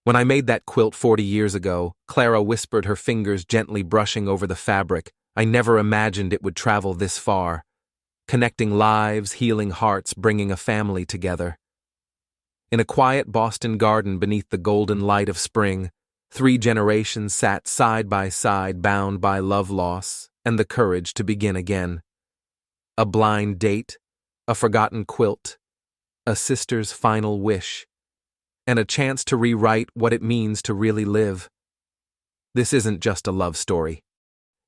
When I made that quilt 40 years ago, Clara whispered, her fingers gently brushing over the fabric, I never imagined it would travel this far, connecting lives, healing hearts, bringing a family together. In a quiet Boston garden beneath the golden light of spring, 3 generations sat side by side, bound by love loss and the courage to begin again. A blind date, a forgotten quilt, a sister's final wish, and a chance to rewrite what it means to really live. This isn't just a love story.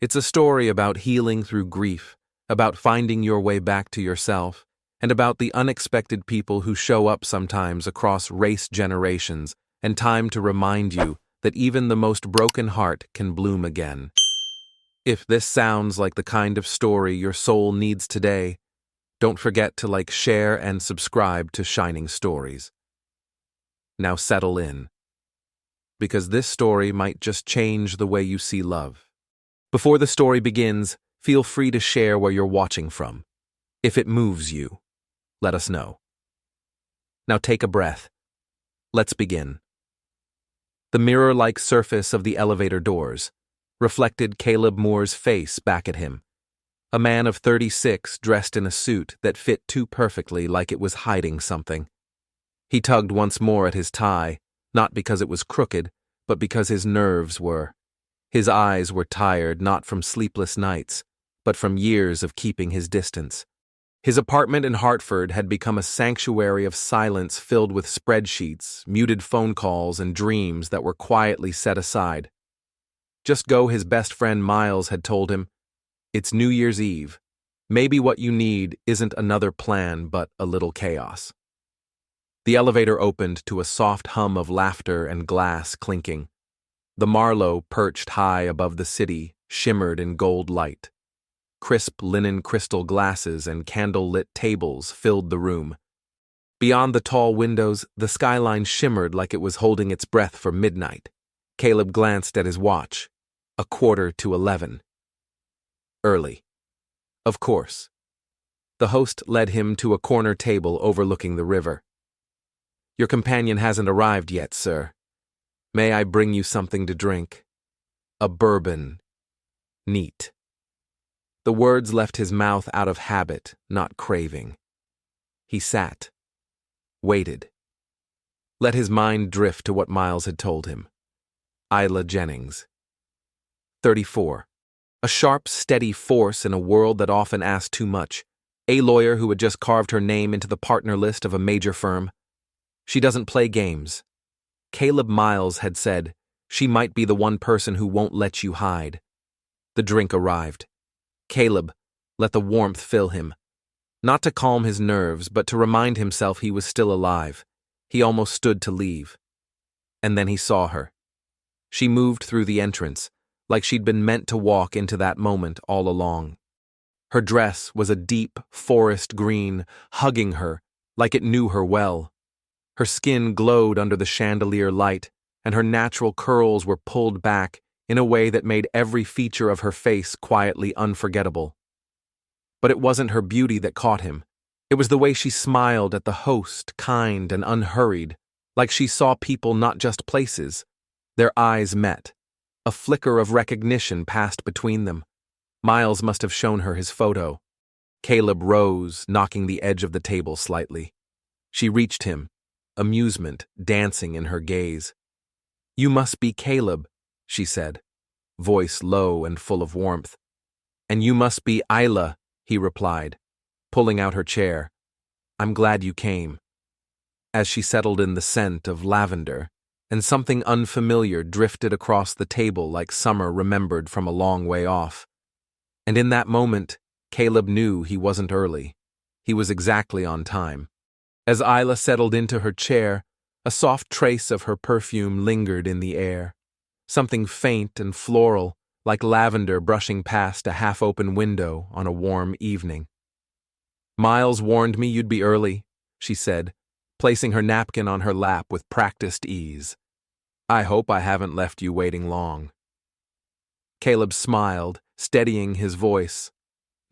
It's a story about healing through grief, about finding your way back to yourself, and about the unexpected people who show up sometimes across race generations, and time to remind you that even the most broken heart can bloom again. If this sounds like the kind of story your soul needs today, don't forget to like, share, and subscribe to Shining Stories. Now settle in, because this story might just change the way you see love. Before the story begins, feel free to share where you're watching from. If it moves you, let us know. Now take a breath. Let's begin. The mirror-like surface of the elevator doors reflected Caleb Moore's face back at him, a man of 36 dressed in a suit that fit too perfectly, like it was hiding something. He tugged once more at his tie, not because it was crooked, but because his nerves were. His eyes were tired, not from sleepless nights, but from years of keeping his distance. His apartment in Hartford had become a sanctuary of silence filled with spreadsheets, muted phone calls, and dreams that were quietly set aside. Just go, his best friend Miles had told him. It's New Year's Eve. Maybe what you need isn't another plan, but a little chaos. The elevator opened to a soft hum of laughter and glass clinking. The Marlowe, perched high above the city, shimmered in gold light. Crisp linen crystal glasses and candle-lit tables filled the room. Beyond the tall windows, the skyline shimmered like it was holding its breath for midnight. Caleb glanced at his watch. 11:15. Early. Of course. The host led him to a corner table overlooking the river. Your companion hasn't arrived yet, sir. May I bring you something to drink? A bourbon. Neat. The words left his mouth out of habit, not craving. He sat. Waited. Let his mind drift to what Miles had told him. Isla Jennings. 34. A sharp, steady force in a world that often asked too much. A lawyer who had just carved her name into the partner list of a major firm. She doesn't play games. Caleb Miles had said, she might be the one person who won't let you hide. The drink arrived. Caleb let the warmth fill him. Not to calm his nerves, but to remind himself he was still alive. He almost stood to leave. And then he saw her. She moved through the entrance, like she'd been meant to walk into that moment all along. Her dress was a deep forest green, hugging her like it knew her well. Her skin glowed under the chandelier light, and her natural curls were pulled back in a way that made every feature of her face quietly unforgettable. But it wasn't her beauty that caught him. It was the way she smiled at the host, kind and unhurried, like she saw people, not just places. Their eyes met. A flicker of recognition passed between them. Miles must have shown her his photo. Caleb rose, knocking the edge of the table slightly. She reached him, amusement dancing in her gaze. You must be Caleb, she said, voice low and full of warmth. And you must be Isla, he replied, pulling out her chair. I'm glad you came. As she settled in the scent of lavender, and something unfamiliar drifted across the table like summer remembered from a long way off. And in that moment, Caleb knew he wasn't early. He was exactly on time. As Isla settled into her chair, a soft trace of her perfume lingered in the air. Something faint and floral, like lavender brushing past a half-open window on a warm evening. Miles warned me you'd be early, she said, placing her napkin on her lap with practiced ease. I hope I haven't left you waiting long. Caleb smiled, steadying his voice.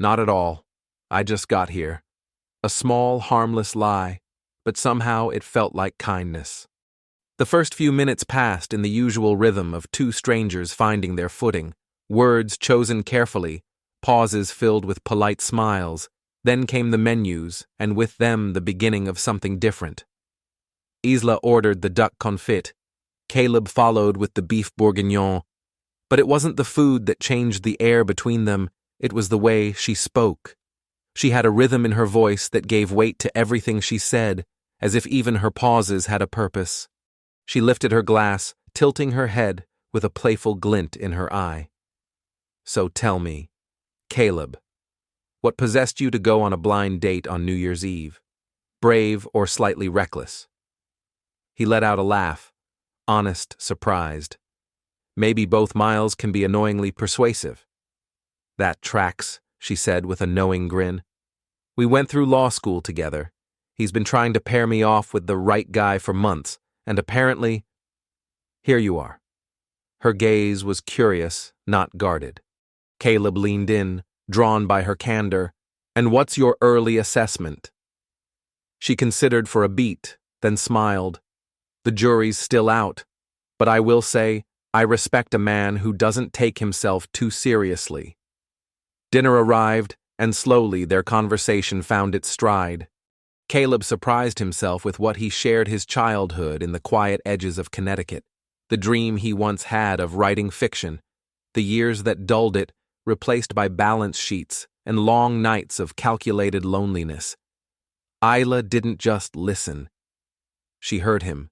Not at all. I just got here. A small, harmless lie, but somehow it felt like kindness. The first few minutes passed in the usual rhythm of two strangers finding their footing, words chosen carefully, pauses filled with polite smiles. Then came the menus, and with them the beginning of something different. Isla ordered the duck confit. Caleb followed with the beef bourguignon. But it wasn't the food that changed the air between them, it was the way she spoke. She had a rhythm in her voice that gave weight to everything she said, as if even her pauses had a purpose. She lifted her glass, tilting her head with a playful glint in her eye. So tell me, Caleb, what possessed you to go on a blind date on New Year's Eve? Brave or slightly reckless? He let out a laugh, honest, surprised. Maybe both Miles can be annoyingly persuasive. That tracks, she said with a knowing grin. We went through law school together. He's been trying to pair me off with the right guy for months, and apparently, here you are. Her gaze was curious, not guarded. Caleb leaned in, drawn by her candor. And what's your early assessment? She considered for a beat, then smiled. The jury's still out, but I will say, I respect a man who doesn't take himself too seriously. Dinner arrived, and slowly their conversation found its stride. Caleb surprised himself with what he shared his childhood in the quiet edges of Connecticut, the dream he once had of writing fiction, the years that dulled it, replaced by balance sheets and long nights of calculated loneliness. Isla didn't just listen. She heard him.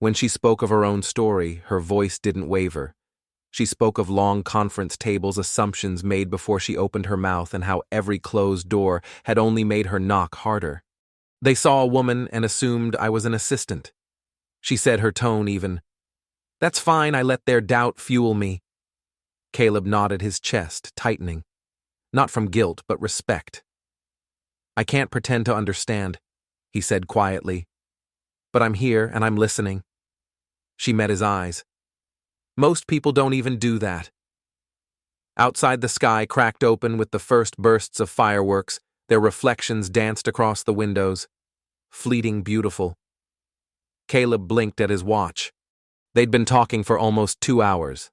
When she spoke of her own story, her voice didn't waver. She spoke of long conference tables, assumptions made before she opened her mouth, and how every closed door had only made her knock harder. They saw a woman and assumed I was an assistant. She said, her tone even. That's fine, I let their doubt fuel me. Caleb nodded, his chest tightening. Not from guilt, but respect. I can't pretend to understand, he said quietly. But I'm here and I'm listening. She met his eyes. Most people don't even do that. Outside, the sky cracked open with the first bursts of fireworks. Their reflections danced across the windows. Fleeting beautiful. Caleb blinked at his watch. They'd been talking for almost 2 hours.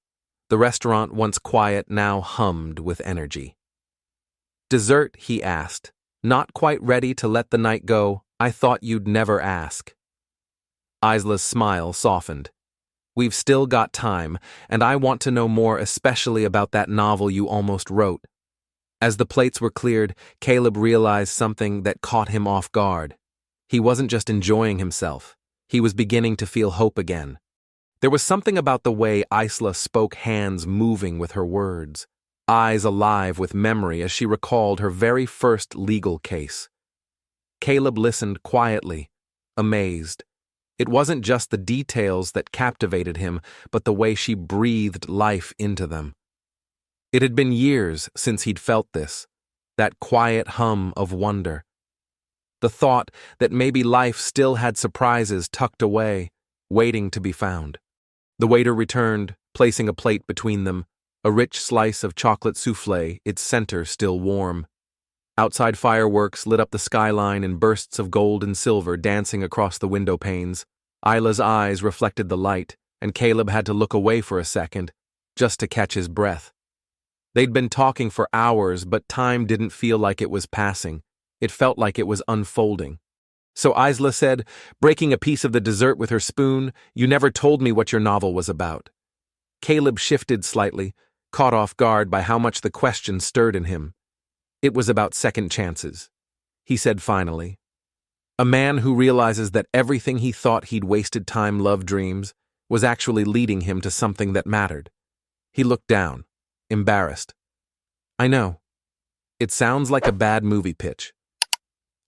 The restaurant, once quiet, now hummed with energy. Dessert, he asked. Not quite ready to let the night go. I thought you'd never ask. Isla's smile softened. We've still got time, and I want to know more, especially about that novel you almost wrote. As the plates were cleared, Caleb realized something that caught him off guard. He wasn't just enjoying himself. He was beginning to feel hope again. There was something about the way Isla spoke, hands moving with her words, eyes alive with memory as she recalled her very first legal case. Caleb listened quietly, amazed. It wasn't just the details that captivated him, but the way she breathed life into them. It had been years since he'd felt this, that quiet hum of wonder. The thought that maybe life still had surprises tucked away, waiting to be found. The waiter returned, placing a plate between them, a rich slice of chocolate soufflé, its center still warm. Outside, fireworks lit up the skyline in bursts of gold and silver dancing across the window panes. Isla's eyes reflected the light, and Caleb had to look away for a second, just to catch his breath. They'd been talking for hours, but time didn't feel like it was passing. It felt like it was unfolding. So Isla said, breaking a piece of the dessert with her spoon, you never told me what your novel was about. Caleb shifted slightly, caught off guard by how much the question stirred in him. It was about second chances. He said finally. A man who realizes that everything he thought he'd wasted time, love, dreams, was actually leading him to something that mattered. He looked down, embarrassed. I know. It sounds like a bad movie pitch.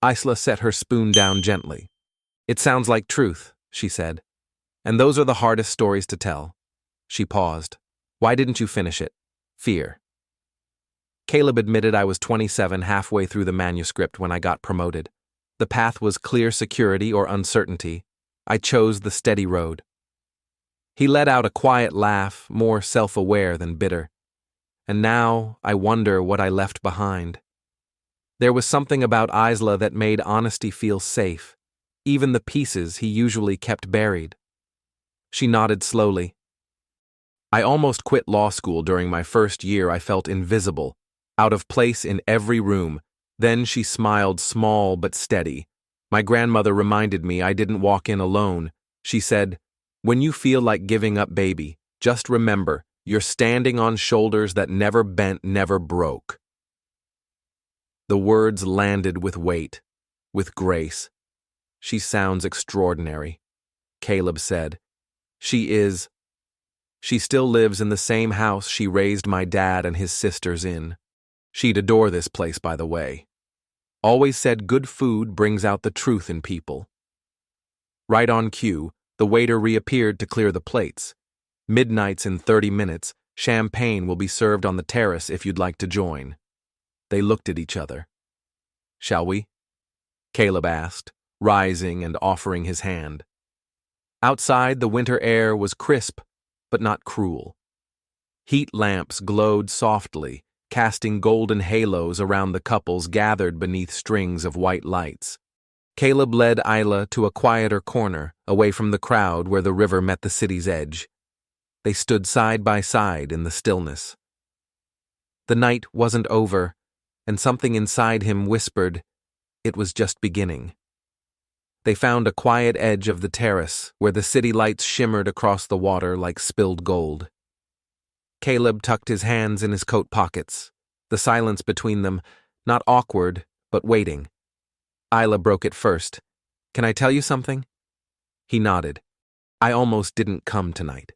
Isla set her spoon down gently. It sounds like truth, she said. And those are the hardest stories to tell. She paused. Why didn't you finish it? Fear. Caleb admitted I was 27 halfway through the manuscript when I got promoted. The path was clear security or uncertainty. I chose the steady road. He let out a quiet laugh, more self-aware than bitter. And now I wonder what I left behind. There was something about Isla that made honesty feel safe, even the pieces he usually kept buried. She nodded slowly. I almost quit law school during my first year. I felt invisible, out of place in every room. Then she smiled, small but steady. My grandmother reminded me I didn't walk in alone. She said, "When you feel like giving up, baby, just remember, you're standing on shoulders that never bent, never broke." The words landed with weight, with grace. "She sounds extraordinary," Caleb said. "She is. She still lives in the same house she raised my dad and his sisters in. She'd adore this place, by the way. Always said good food brings out the truth in people." Right on cue, the waiter reappeared to clear the plates. "Midnight's in 30 minutes. Champagne will be served on the terrace if you'd like to join." They looked at each other. "Shall we?" Caleb asked, rising and offering his hand. Outside, the winter air was crisp, but not cruel. Heat lamps glowed softly, casting golden halos around the couples gathered beneath strings of white lights. Caleb led Isla to a quieter corner, away from the crowd where the river met the city's edge. They stood side by side in the stillness. The night wasn't over, and something inside him whispered, it was just beginning. They found a quiet edge of the terrace where the city lights shimmered across the water like spilled gold. Caleb tucked his hands in his coat pockets, the silence between them, not awkward, but waiting. Isla broke it first. "Can I tell you something?" He nodded. "I almost didn't come tonight."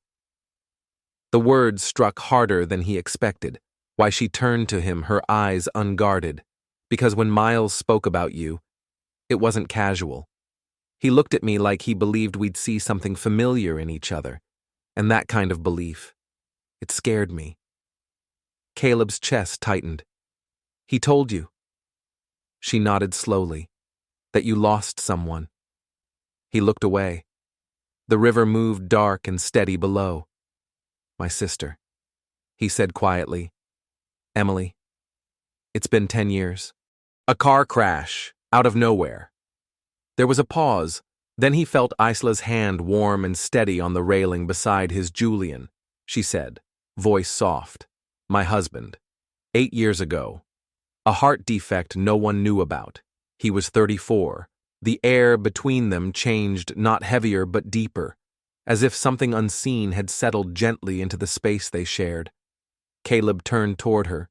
The words struck harder than he expected. Why, she turned to him, her eyes unguarded. "Because when Miles spoke about you, it wasn't casual. He looked at me like he believed we'd see something familiar in each other, and that kind of belief, it scared me." Caleb's chest tightened. "He told you?" She nodded slowly. "That you lost someone." He looked away. The river moved dark and steady below. "My sister," he said quietly. "Emily. It's been 10 years. A car crash, out of nowhere." There was a pause. Then he felt Isla's hand warm and steady on the railing beside his. "Julian," she said, voice soft. "My husband. 8 years ago. A heart defect no one knew about. He was 34. The air between them changed, not heavier but deeper, as if something unseen had settled gently into the space they shared." Caleb turned toward her.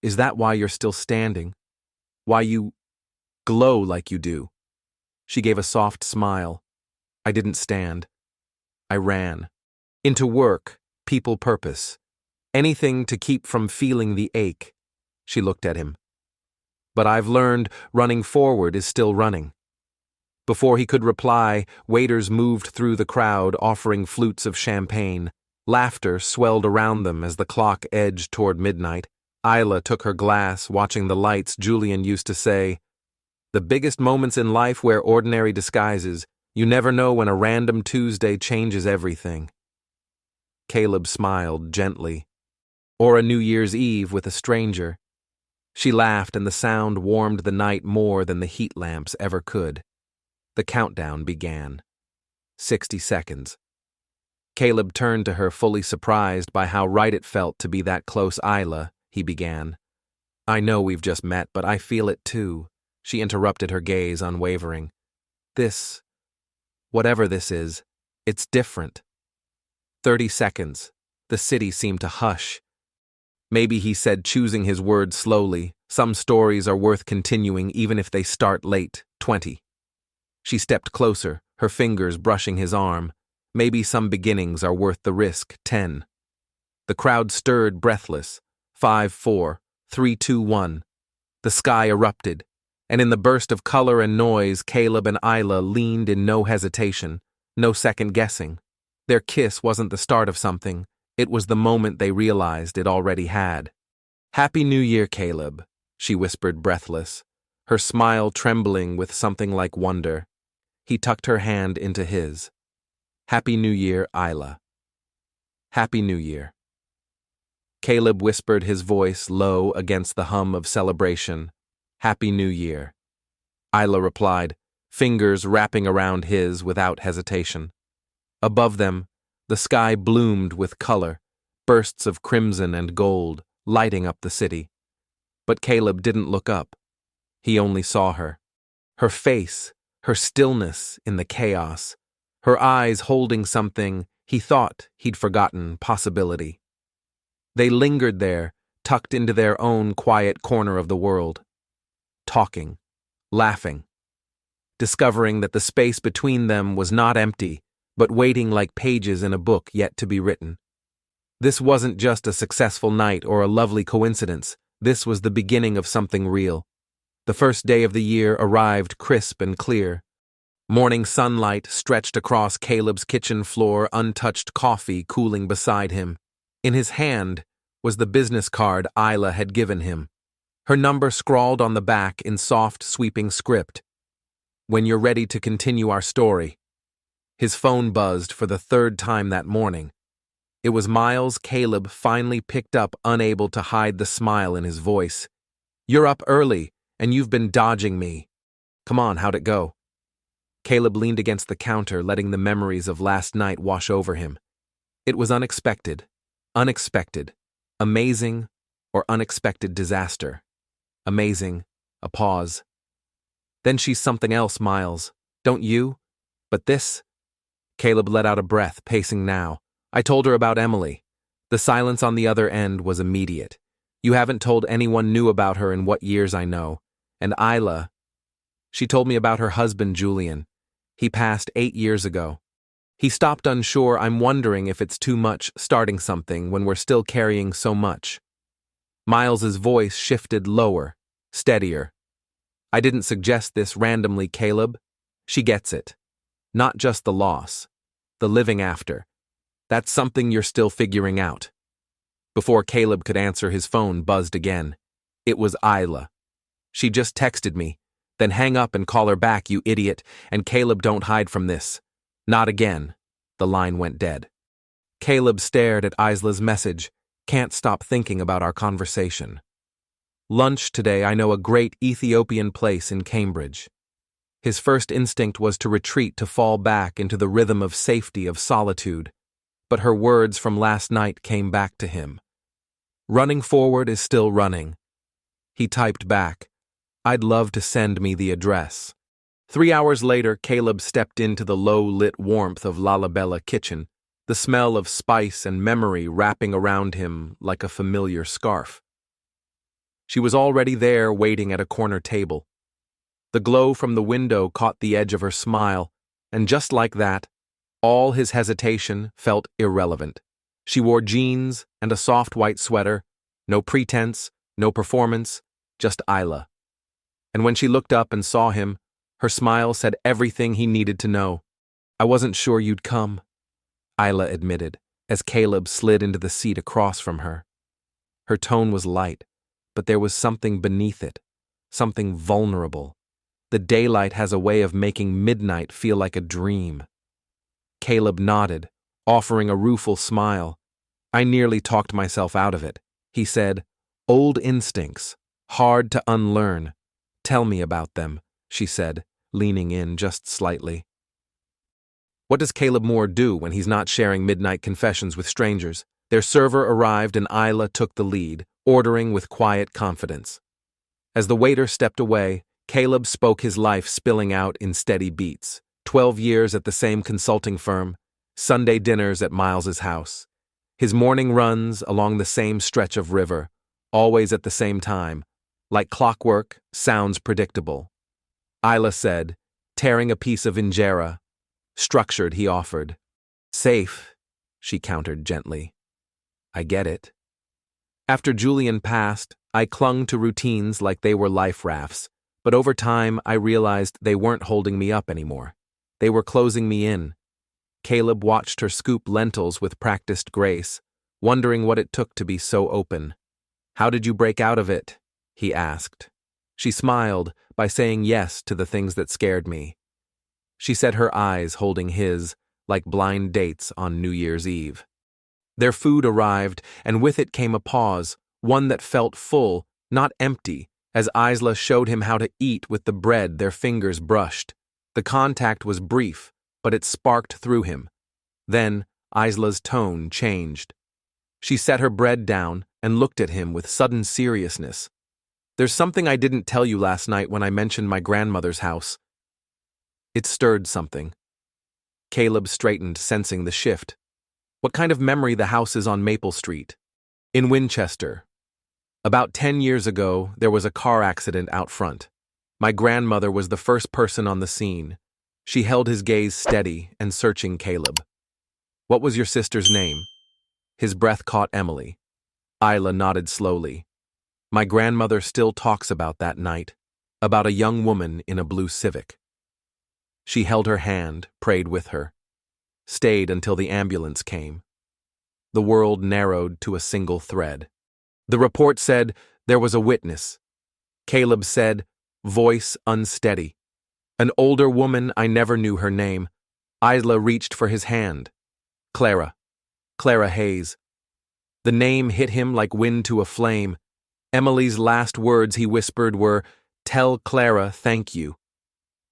"Is that why you're still standing? Why you glow like you do?" She gave a soft smile. "I didn't stand. I ran. Into work, people, purpose. Anything to keep from feeling the ache." She looked at him. "But I've learned running forward is still running." Before he could reply, waiters moved through the crowd offering flutes of champagne. Laughter swelled around them as the clock edged toward midnight. Isla took her glass, watching the lights. Julian used to say, "The biggest moments in life wear ordinary disguises. You never know when a random Tuesday changes everything." Caleb smiled gently. "Or a New Year's Eve with a stranger." She laughed, and the sound warmed the night more than the heat lamps ever could. The countdown began. 60 seconds. Caleb turned to her, fully surprised by how right it felt to be that close. "Isla," he began. "I know we've just met, but I feel it too." She interrupted, her gaze unwavering. "This, whatever this is, it's different." 30 seconds. The city seemed to hush. "Maybe," he said, choosing his words slowly, "some stories are worth continuing even if they start late." 20. She stepped closer, her fingers brushing his arm. "Maybe some beginnings are worth the risk." 10. The crowd stirred, breathless. 5, 4, 3, 2, 1. The sky erupted, and in the burst of color and noise, Caleb and Isla leaned in no hesitation, no second guessing. Their kiss wasn't the start of something. It was the moment they realized it already had. "Happy New Year, Caleb," she whispered, breathless, her smile trembling with something like wonder. He tucked her hand into his. "Happy New Year, Isla." "Happy New Year." Caleb whispered, his voice low against the hum of celebration. "Happy New Year." Isla replied, fingers wrapping around his without hesitation. Above them, the sky bloomed with color, bursts of crimson and gold, lighting up the city. But Caleb didn't look up. He only saw her. Her face, her stillness in the chaos, her eyes holding something he thought he'd forgotten possibility. They lingered there, tucked into their own quiet corner of the world, talking, laughing, discovering that the space between them was not empty, but waiting like pages in a book yet to be written. This wasn't just a successful night or a lovely coincidence. This was the beginning of something real. The first day of the year arrived crisp and clear. Morning sunlight stretched across Caleb's kitchen floor, untouched coffee cooling beside him. In his hand was the business card Isla had given him. Her number scrawled on the back in soft, sweeping script. "When you're ready to continue our story." His phone buzzed for the third time that morning. It was Miles. Caleb finally picked up, unable to hide the smile in his voice. "You're up early, and you've been dodging me. Come on, how'd it go?" Caleb leaned against the counter, letting the memories of last night wash over him. It was unexpected, amazing, or unexpected disaster. Amazing, a pause. "Then she's something else, Miles. Don't you? But this?" Caleb let out a breath, pacing now. "I told her about Emily." The silence on the other end was immediate. "You haven't told anyone new about her in what years I know. And Isla, she told me about her husband, Julian. He passed 8 years ago." He stopped, unsure. "I'm wondering if it's too much starting something when we're still carrying so much." Miles's voice shifted lower, steadier. "I didn't suggest this randomly, Caleb. She gets it. Not just the loss, the living after. That's something you're still figuring out." Before Caleb could answer, his phone buzzed again. It was Isla. "She just texted me." "Then hang up and call her back, you idiot. And Caleb, don't hide from this." "Not again." The line went dead. Caleb stared at Isla's message. "Can't stop thinking about our conversation. Lunch today. I know a great Ethiopian place in Cambridge." His first instinct was to retreat, to fall back into the rhythm of safety, of solitude. But her words from last night came back to him. Running forward is still running. He typed back, "I'd love to send me the address." 3 hours later, Caleb stepped into the low-lit warmth of Lalabella kitchen, the smell of spice and memory wrapping around him like a familiar scarf. She was already there, waiting at a corner table. The glow from the window caught the edge of her smile, and just like that, all his hesitation felt irrelevant. She wore jeans and a soft white sweater, no pretense, no performance, just Isla. And when she looked up and saw him, her smile said everything he needed to know. "I wasn't sure you'd come," Isla admitted, as Caleb slid into the seat across from her. Her tone was light, but there was something beneath it, something vulnerable. The daylight has a way of making midnight feel like a dream. Caleb nodded, offering a rueful smile. "I nearly talked myself out of it," he said. "Old instincts, hard to unlearn." "Tell me about them," she said, leaning in just slightly. What does Caleb Moore do when he's not sharing midnight confessions with strangers? Their server arrived and Isla took the lead, ordering with quiet confidence. As the waiter stepped away, Caleb spoke his life spilling out in steady beats. 12 years at the same consulting firm, Sunday dinners at Miles's house. His morning runs along the same stretch of river, always at the same time. Like clockwork, sounds predictable. Isla said, tearing a piece of injera. "Structured," he offered. "Safe," she countered gently. "I get it." After Julian passed, I clung to routines like they were life rafts, but over time I realized they weren't holding me up anymore. They were closing me in. Caleb watched her scoop lentils with practiced grace, wondering what it took to be so open. "How did you break out of it?" he asked. She smiled by saying yes to the things that scared me. She said, her eyes holding his, like blind dates on New Year's Eve. Their food arrived, and with it came a pause, one that felt full, not empty, as Isla showed him how to eat with the bread their fingers brushed. The contact was brief, but it sparked through him. Then, Isla's tone changed. She set her bread down and looked at him with sudden seriousness. "There's something I didn't tell you last night when I mentioned my grandmother's house." It stirred something. Caleb straightened, sensing the shift. "What kind of memory the house is on Maple Street?" "In Winchester. About 10 years ago, there was a car accident out front. My grandmother was the first person on the scene." She held his gaze steady and searching Caleb. "What was your sister's name?" His breath caught Emily. Isla nodded slowly. "My grandmother still talks about that night, about a young woman in a blue Civic." She held her hand, prayed with her, stayed until the ambulance came. The world narrowed to a single thread. The report said there was a witness. Caleb said, voice unsteady. "An older woman, I never knew her name." Isla reached for his hand. "Clara. Clara Hayes." The name hit him like wind to a flame. Emily's last words, he whispered, were, "Tell Clara thank you."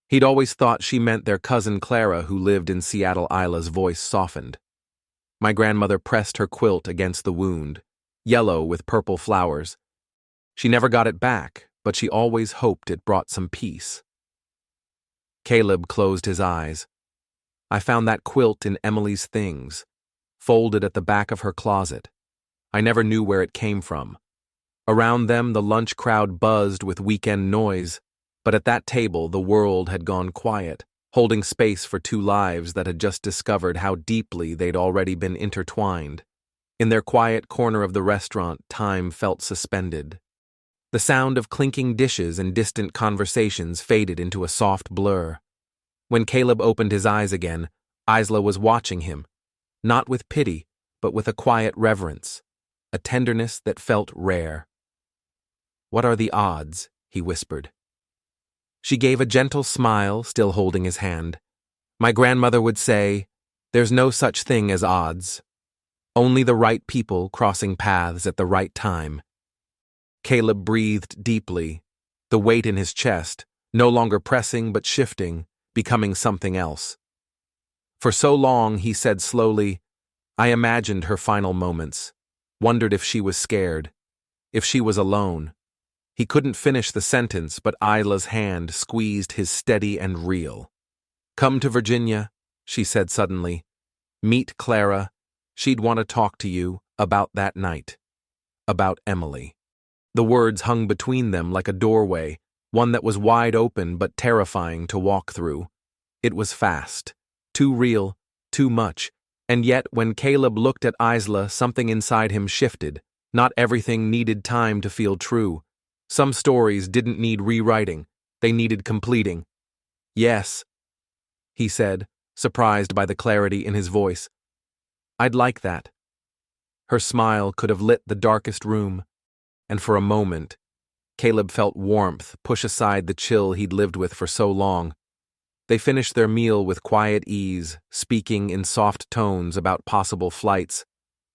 He'd always thought she meant their cousin Clara, who lived in Seattle. Isla's voice softened. My grandmother pressed her quilt against the wound, yellow with purple flowers. She never got it back, but she always hoped it brought some peace. Caleb closed his eyes. "I found that quilt in Emily's things, folded at the back of her closet. I never knew where it came from. Around them, the lunch crowd buzzed with weekend noise, but at that table, the world had gone quiet, holding space for two lives that had just discovered how deeply they'd already been intertwined. In their quiet corner of the restaurant, time felt suspended. The sound of clinking dishes and distant conversations faded into a soft blur. When Caleb opened his eyes again, Isla was watching him, not with pity, but with a quiet reverence, a tenderness that felt rare. "What are the odds?" he whispered. She gave a gentle smile, still holding his hand. "My grandmother would say, there's no such thing as odds. Only the right people crossing paths at the right time." Caleb breathed deeply, the weight in his chest, no longer pressing but shifting, becoming something else. For so long, he said slowly, "I imagined her final moments, wondered if she was scared, if she was alone." He couldn't finish the sentence, but Isla's hand squeezed his steady and real. "Come to Virginia," she said suddenly. "Meet Clara. She'd want to talk to you about that night. About Emily." The words hung between them like a doorway, one that was wide open but terrifying to walk through. It was fast, too real, too much, and yet when Caleb looked at Isla, something inside him shifted. Not everything needed time to feel true. Some stories didn't need rewriting, they needed completing. "Yes," he said, surprised by the clarity in his voice. "I'd like that." Her smile could have lit the darkest room, and for a moment, Caleb felt warmth push aside the chill he'd lived with for so long. They finished their meal with quiet ease, speaking in soft tones about possible flights,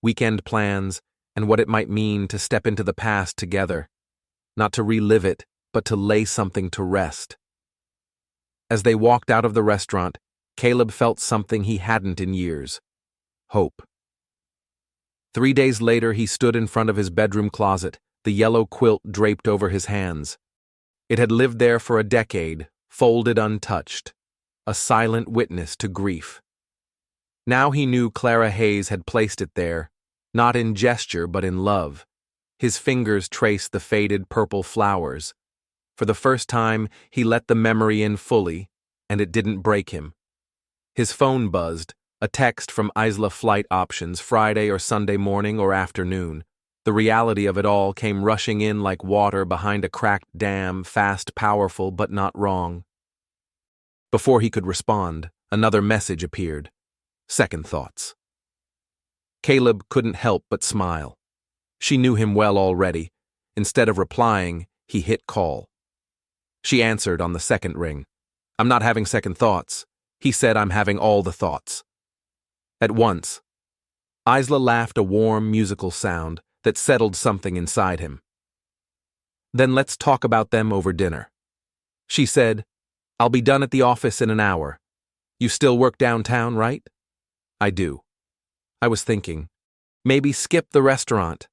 weekend plans, and what it might mean to step into the past together. Not to relive it, but to lay something to rest. As they walked out of the restaurant, Caleb felt something he hadn't in years: hope. 3 days later, he stood in front of his bedroom closet, the yellow quilt draped over his hands. It had lived there for a decade, folded untouched, a silent witness to grief. Now he knew Clara Hayes had placed it there, not in gesture but in love. His fingers traced the faded purple flowers. For the first time, he let the memory in fully, and it didn't break him. His phone buzzed, a text from Isla flight options, Friday or Sunday morning or afternoon. The reality of it all came rushing in like water behind a cracked dam, fast, powerful, but not wrong. Before he could respond, another message appeared. Second thoughts. Caleb couldn't help but smile. She knew him well already. Instead of replying, he hit call. She answered on the second ring. "I'm not having second thoughts." He said, "I'm having all the thoughts." At once, Isla laughed, a warm, musical sound that settled something inside him. "Then let's talk about them over dinner." She said, "I'll be done at the office in an hour. You still work downtown, right?" I do. I was thinking, maybe skip the restaurant.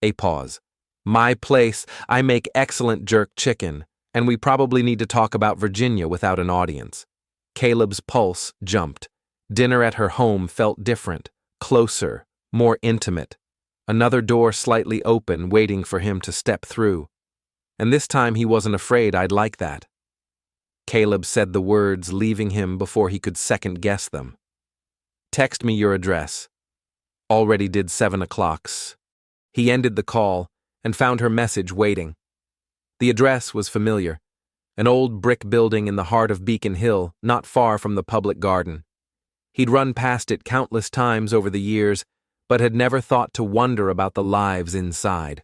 A pause. My place, I make excellent jerk chicken, and we probably need to talk about Virginia without an audience. Caleb's pulse jumped. Dinner at her home felt different, closer, more intimate. Another door slightly open, waiting for him to step through. And this time he wasn't afraid I'd like that. Caleb said the words, leaving him before he could second-guess them. Text me your address. Already did 7 o'clocks. He ended the call and found her message waiting. The address was familiar. An old brick building in the heart of Beacon Hill, not far from the public garden. He'd run past it countless times over the years, but had never thought to wonder about the lives inside.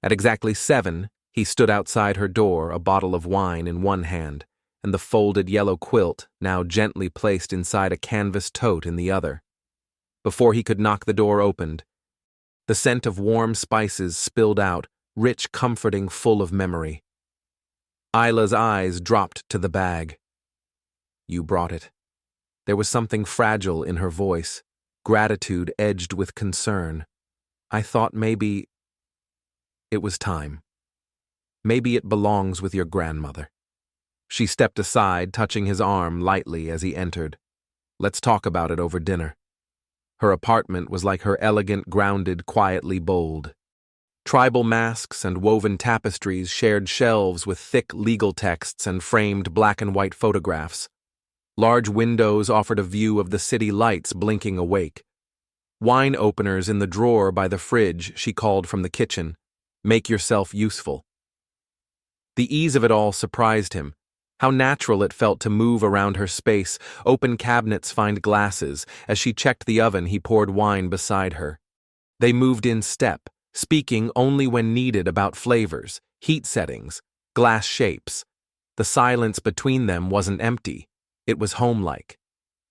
At exactly 7, he stood outside her door, a bottle of wine in one hand, and the folded yellow quilt now gently placed inside a canvas tote in the other. Before he could knock the door open, the scent of warm spices spilled out, rich, comforting, full of memory. Isla's eyes dropped to the bag. You brought it. There was something fragile in her voice, gratitude edged with concern. I thought maybe it was time. Maybe it belongs with your grandmother. She stepped aside, touching his arm lightly as he entered. Let's talk about it over dinner. Her apartment was like her elegant, grounded, quietly bold. Tribal masks and woven tapestries shared shelves with thick legal texts and framed black and white photographs. Large windows offered a view of the city lights blinking awake. Wine openers in the drawer by the fridge, she called from the kitchen. Make yourself useful. The ease of it all surprised him. How natural it felt to move around her space, open cabinets, find glasses. As she checked the oven, he poured wine beside her. They moved in step, speaking only when needed about flavors, heat settings, glass shapes. The silence between them wasn't empty. It was homelike.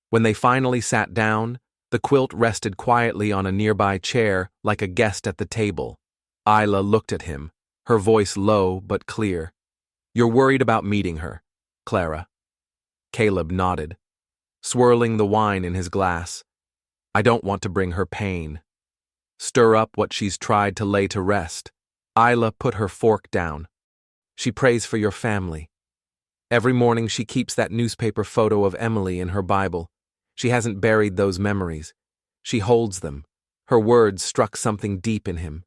When they finally sat down, the quilt rested quietly on a nearby chair like a guest at the table. Isla looked at him, her voice low but clear. You're worried about meeting her, Clara. Caleb nodded, swirling the wine in his glass. I don't want to bring her pain. Stir up what she's tried to lay to rest. Isla put her fork down. She prays for your family. Every morning she keeps that newspaper photo of Emily in her Bible. She hasn't buried those memories. She holds them. Her words struck something deep in him.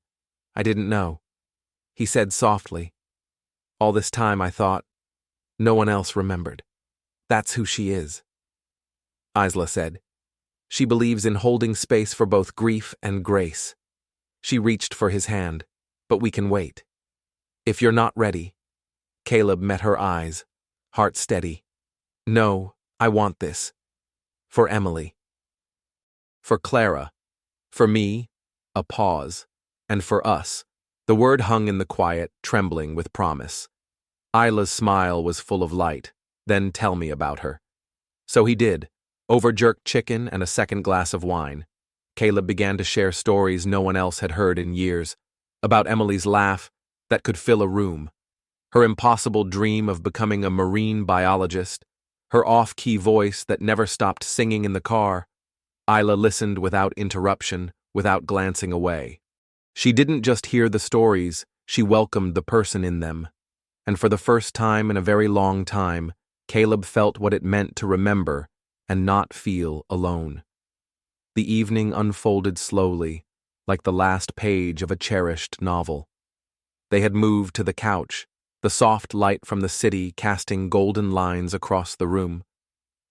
I didn't know. He said softly. All this time I thought, no one else remembered. That's who she is. Isla said. She believes in holding space for both grief and grace. She reached for his hand, but we can wait. If you're not ready. Caleb met her eyes, heart steady. No, I want this. For Emily. For Clara. For me, a pause. And for us. The word hung in the quiet, trembling with promise. Isla's smile was full of light. Then tell me about her. So he did. Over jerked chicken and a second glass of wine. Caleb began to share stories no one else had heard in years. About Emily's laugh that could fill a room. Her impossible dream of becoming a marine biologist. Her off-key voice that never stopped singing in the car. Isla listened without interruption, without glancing away. She didn't just hear the stories, she welcomed the person in them. And for the first time in a very long time, Caleb felt what it meant to remember and not feel alone. The evening unfolded slowly, like the last page of a cherished novel. They had moved to the couch, the soft light from the city casting golden lines across the room.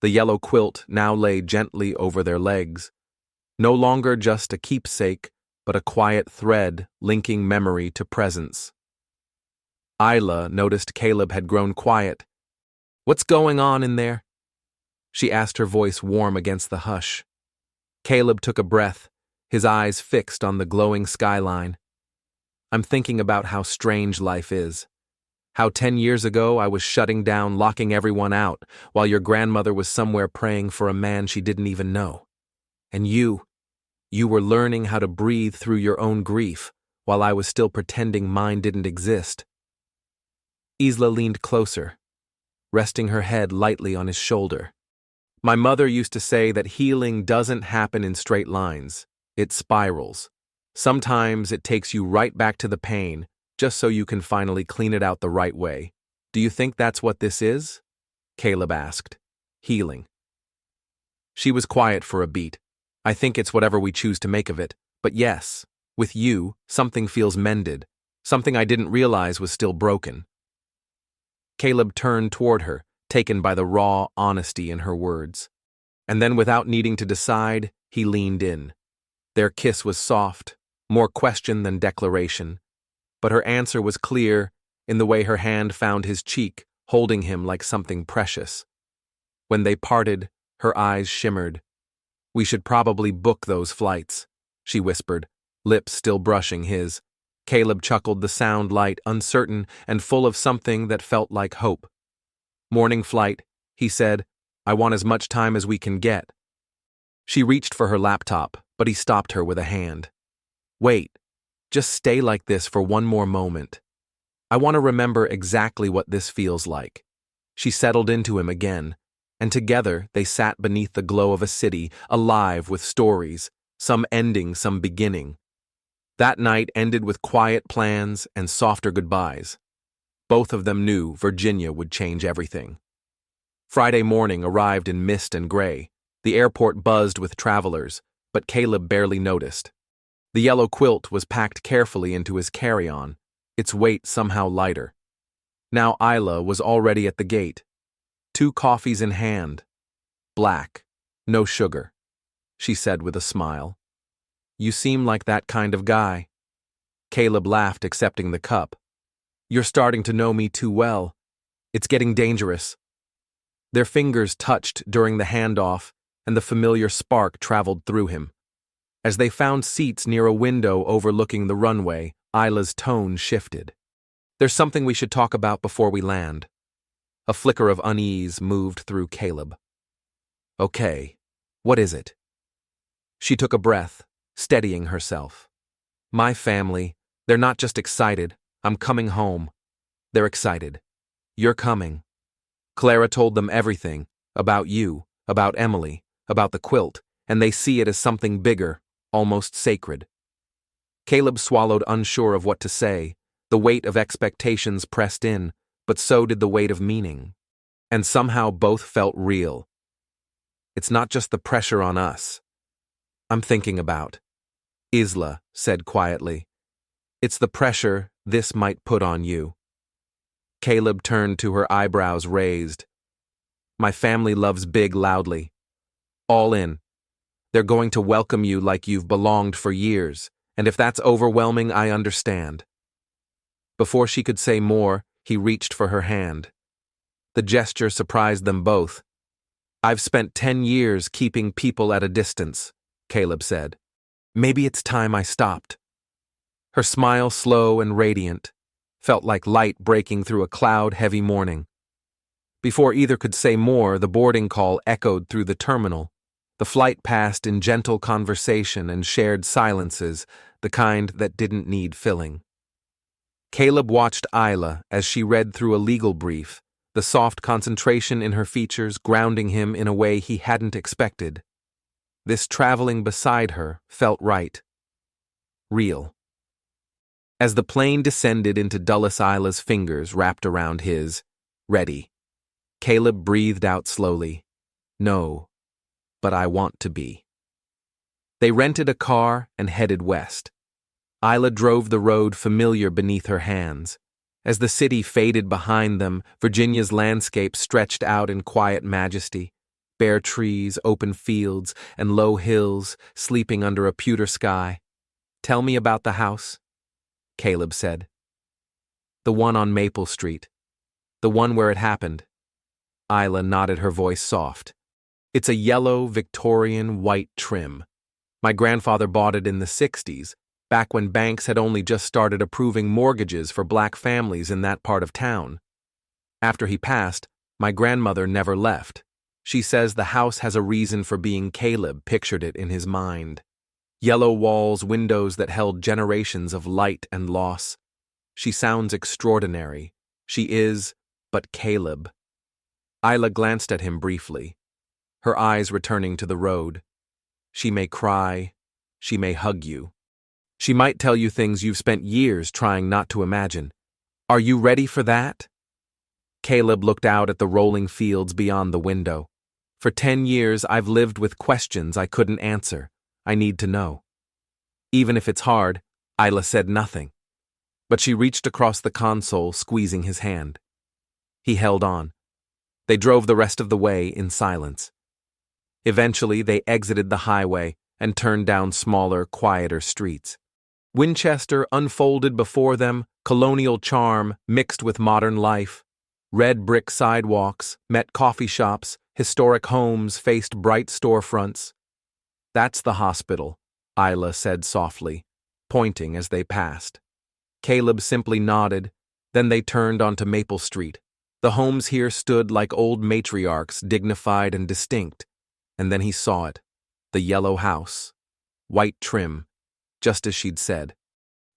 The yellow quilt now lay gently over their legs, no longer just a keepsake, but a quiet thread linking memory to presence. Isla noticed Caleb had grown quiet. What's going on in there? She asked, her voice warm against the hush. Caleb took a breath, his eyes fixed on the glowing skyline. I'm thinking about how strange life is. How 10 years ago I was shutting down, locking everyone out, while your grandmother was somewhere praying for a man she didn't even know. And you were learning how to breathe through your own grief, while I was still pretending mine didn't exist. Isla leaned closer, resting her head lightly on his shoulder. My mother used to say that healing doesn't happen in straight lines, it spirals. Sometimes it takes you right back to the pain, just so you can finally clean it out the right way. Do you think that's what this is? Caleb asked. Healing. She was quiet for a beat. I think it's whatever we choose to make of it, but yes, with you, something feels mended, something I didn't realize was still broken. Caleb turned toward her, taken by the raw honesty in her words. And then, without needing to decide, he leaned in. Their kiss was soft, more question than declaration, but her answer was clear in the way her hand found his cheek, holding him like something precious. When they parted, her eyes shimmered. We should probably book those flights, she whispered, lips still brushing his. Caleb chuckled, the sound light, uncertain, and full of something that felt like hope. Morning flight, he said. I want as much time as we can get. She reached for her laptop, but he stopped her with a hand. Wait, just stay like this for one more moment. I want to remember exactly what this feels like. She settled into him again, and together they sat beneath the glow of a city, alive with stories, some ending, some beginning. That night ended with quiet plans and softer goodbyes. Both of them knew Virginia would change everything. Friday morning arrived in mist and gray. The airport buzzed with travelers, but Caleb barely noticed. The yellow quilt was packed carefully into his carry-on, its weight somehow lighter. Now Isla was already at the gate. 2 coffees in hand. Black, no sugar, she said with a smile. You seem like that kind of guy. Caleb laughed, accepting the cup. You're starting to know me too well. It's getting dangerous. Their fingers touched during the handoff, and the familiar spark traveled through him. As they found seats near a window overlooking the runway, Isla's tone shifted. There's something we should talk about before we land. A flicker of unease moved through Caleb. Okay, what is it? She took a breath, steadying herself. My family, they're not just excited. I'm coming home. They're excited. You're coming. Clara told them everything, about you, about Emily, about the quilt, and they see it as something bigger, almost sacred. Caleb swallowed, unsure of what to say. The weight of expectations pressed in, but so did the weight of meaning. And somehow both felt real. It's not just the pressure on us. I'm thinking about, Isla said quietly. It's the pressure this might put on you. Caleb turned to her, eyebrows raised. My family loves big loudly. All in. They're going to welcome you like you've belonged for years, and if that's overwhelming, I understand. Before she could say more, he reached for her hand. The gesture surprised them both. I've spent 10 years keeping people at a distance, Caleb said. Maybe it's time I stopped. Her smile, slow and radiant, felt like light breaking through a cloud-heavy morning. Before either could say more, the boarding call echoed through the terminal. The flight passed in gentle conversation and shared silences, the kind that didn't need filling. Caleb watched Isla as she read through a legal brief, the soft concentration in her features grounding him in a way he hadn't expected. This traveling beside her felt right. Real. As the plane descended into Dulles, Isla's fingers wrapped around his, ready. Caleb breathed out slowly. No, but I want to be. They rented a car and headed west. Isla drove the road familiar beneath her hands. As the city faded behind them, Virginia's landscape stretched out in quiet majesty. Bare trees, open fields, and low hills sleeping under a pewter sky. Tell me about the house, Caleb said. The one on Maple Street. The one where it happened. Isla nodded, her voice soft. It's a yellow, Victorian, white trim. My grandfather bought it in the 60s, back when banks had only just started approving mortgages for black families in that part of town. After he passed, my grandmother never left. She says the house has a reason for being. Caleb pictured it in his mind. Yellow walls, windows that held generations of light and loss. She sounds extraordinary. She is, but Caleb. Isla glanced at him briefly. her eyes returning to the road. She may cry, she may hug you. She might tell you things you've spent years trying not to imagine. Are you ready for that? Caleb looked out at the rolling fields beyond the window. For 10 years, I've lived with questions I couldn't answer. I need to know. Even if it's hard, Isla said nothing. But she reached across the console, squeezing his hand. He held on. They drove the rest of the way in silence. Eventually, they exited the highway and turned down smaller, quieter streets. Winchester unfolded before them, colonial charm mixed with modern life. Red brick sidewalks met coffee shops, historic homes faced bright storefronts. That's the hospital, Isla said softly, pointing as they passed. Caleb simply nodded, then they turned onto Maple Street. The homes here stood like old matriarchs, dignified and distinct. And then he saw it, the yellow house, white trim, just as she'd said.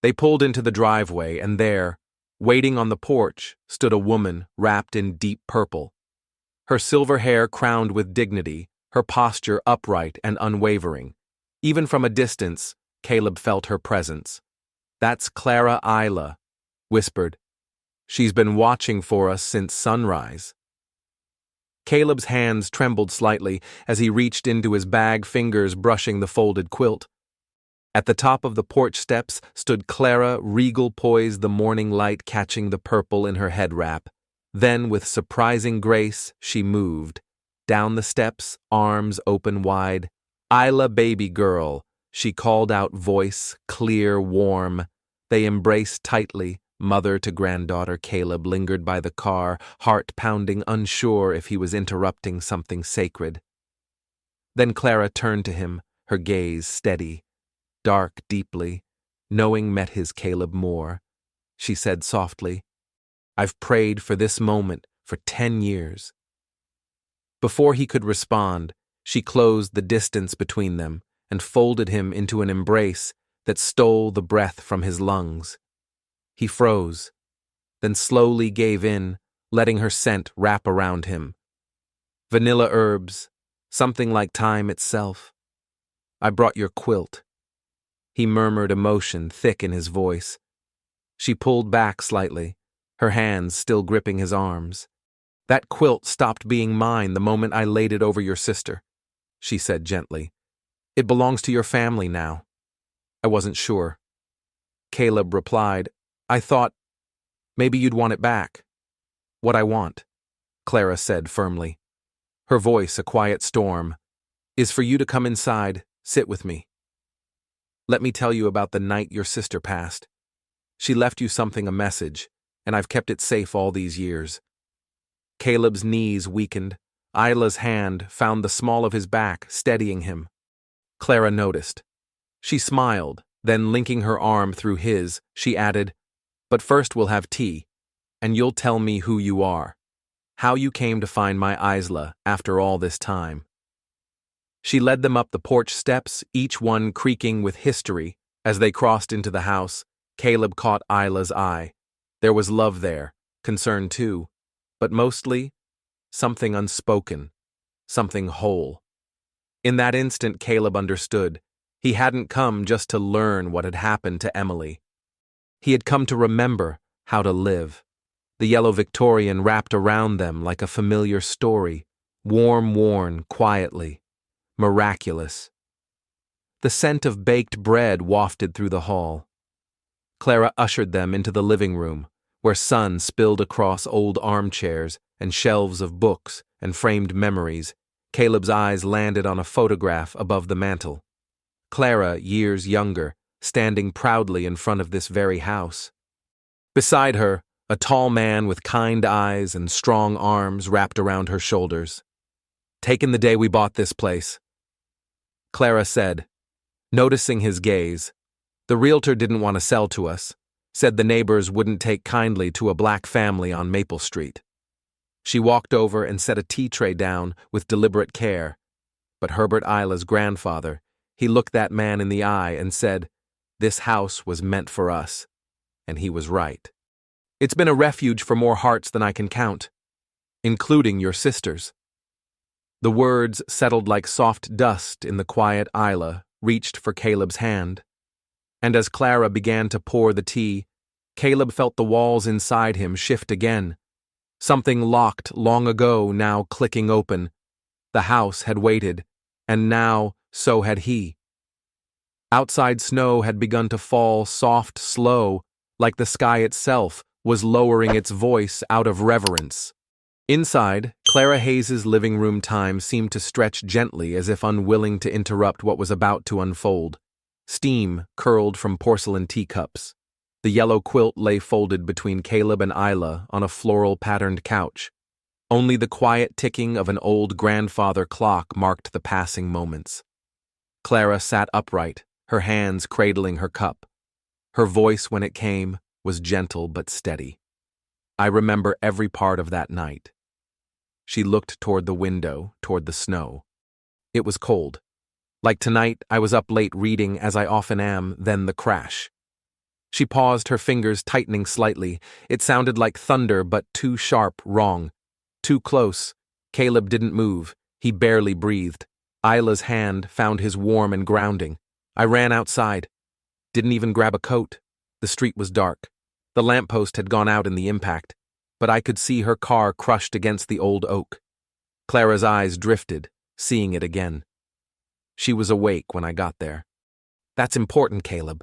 They pulled into the driveway, and there, waiting on the porch, stood a woman wrapped in deep purple. Her silver hair crowned with dignity, her posture upright and unwavering. Even from a distance, Caleb felt her presence. "That's Clara Isla," whispered. "She's been watching for us since sunrise." Caleb's hands trembled slightly as he reached into his bag, fingers brushing the folded quilt. At the top of the porch steps stood Clara, regal poised, the morning light catching the purple in her head wrap. Then, with surprising grace, she moved. Down the steps, arms open wide. "Isla, baby girl," she called out, voice clear, warm. They embraced tightly, mother to granddaughter. Caleb lingered by the car, heart pounding, unsure if he was interrupting something sacred. Then Clara turned to him, her gaze steady. Dark deeply, knowing met his Caleb more. She said softly, "I've prayed for this moment for 10 years. Before he could respond, she closed the distance between them and folded him into an embrace that stole the breath from his lungs. He froze, then slowly gave in, letting her scent wrap around him. Vanilla herbs, something like time itself. "I brought your quilt." He murmured, emotion thick in his voice. She pulled back slightly, her hands still gripping his arms. "That quilt stopped being mine the moment I laid it over your sister," she said gently. "It belongs to your family now." "I wasn't sure." Caleb replied, "I thought maybe you'd want it back." "What I want," Clara said firmly, her voice a quiet storm, "is for you to come inside, sit with me. Let me tell you about the night your sister passed. She left you something, a message, and I've kept it safe all these years." Caleb's knees weakened. Isla's hand found the small of his back, steadying him. Clara noticed. She smiled, then linking her arm through his, she added, "But first we'll have tea, and you'll tell me who you are, how you came to find my Isla after all this time." She led them up the porch steps, each one creaking with history. As they crossed into the house, Caleb caught Isla's eye. There was love there, concern too, but mostly something unspoken, something whole. In that instant, Caleb understood. He hadn't come just to learn what had happened to Emily. He had come to remember how to live. The yellow Victorian wrapped around them like a familiar story, warm, worn, quietly. Miraculous. The scent of baked bread wafted through the hall. Clara ushered them into the living room, where sun spilled across old armchairs and shelves of books and framed memories. Caleb's eyes landed on a photograph above the mantel. Clara, years younger, standing proudly in front of this very house. Beside her, a tall man with kind eyes and strong arms wrapped around her shoulders. "Taken the day we bought this place," Clara said, noticing his gaze. "The realtor didn't want to sell to us, said the neighbors wouldn't take kindly to a black family on Maple Street." She walked over and set a tea tray down with deliberate care. But Herbert Isla's grandfather, he looked that man in the eye and said, "This house was meant for us." And he was right. "It's been a refuge for more hearts than I can count, including your sister's." The words settled like soft dust in the quiet Isla, reached for Caleb's hand. And as Clara began to pour the tea, Caleb felt the walls inside him shift again. Something locked long ago now clicking open. The house had waited, and now so had he. Outside snow had begun to fall soft, slow, like the sky itself was lowering its voice out of reverence. Inside, Clara Hayes's living room time seemed to stretch gently as if unwilling to interrupt what was about to unfold. Steam curled from porcelain teacups. The yellow quilt lay folded between Caleb and Isla on a floral-patterned couch. Only the quiet ticking of an old grandfather clock marked the passing moments. Clara sat upright, her hands cradling her cup. Her voice, when it came, was gentle but steady. I remember every part of that night. She looked toward the window, toward the snow. It was cold. Like tonight, I was up late reading, as I often am, then the crash. She paused, her fingers tightening slightly. It sounded like thunder, but too sharp, wrong. Too close. Caleb didn't move. He barely breathed. Isla's hand found his warm and grounding. I ran outside. Didn't even grab a coat. The street was dark. The lamppost had gone out in the impact, but I could see her car crushed against the old oak. Clara's eyes drifted, seeing it again. She was awake when I got there. That's important, Caleb.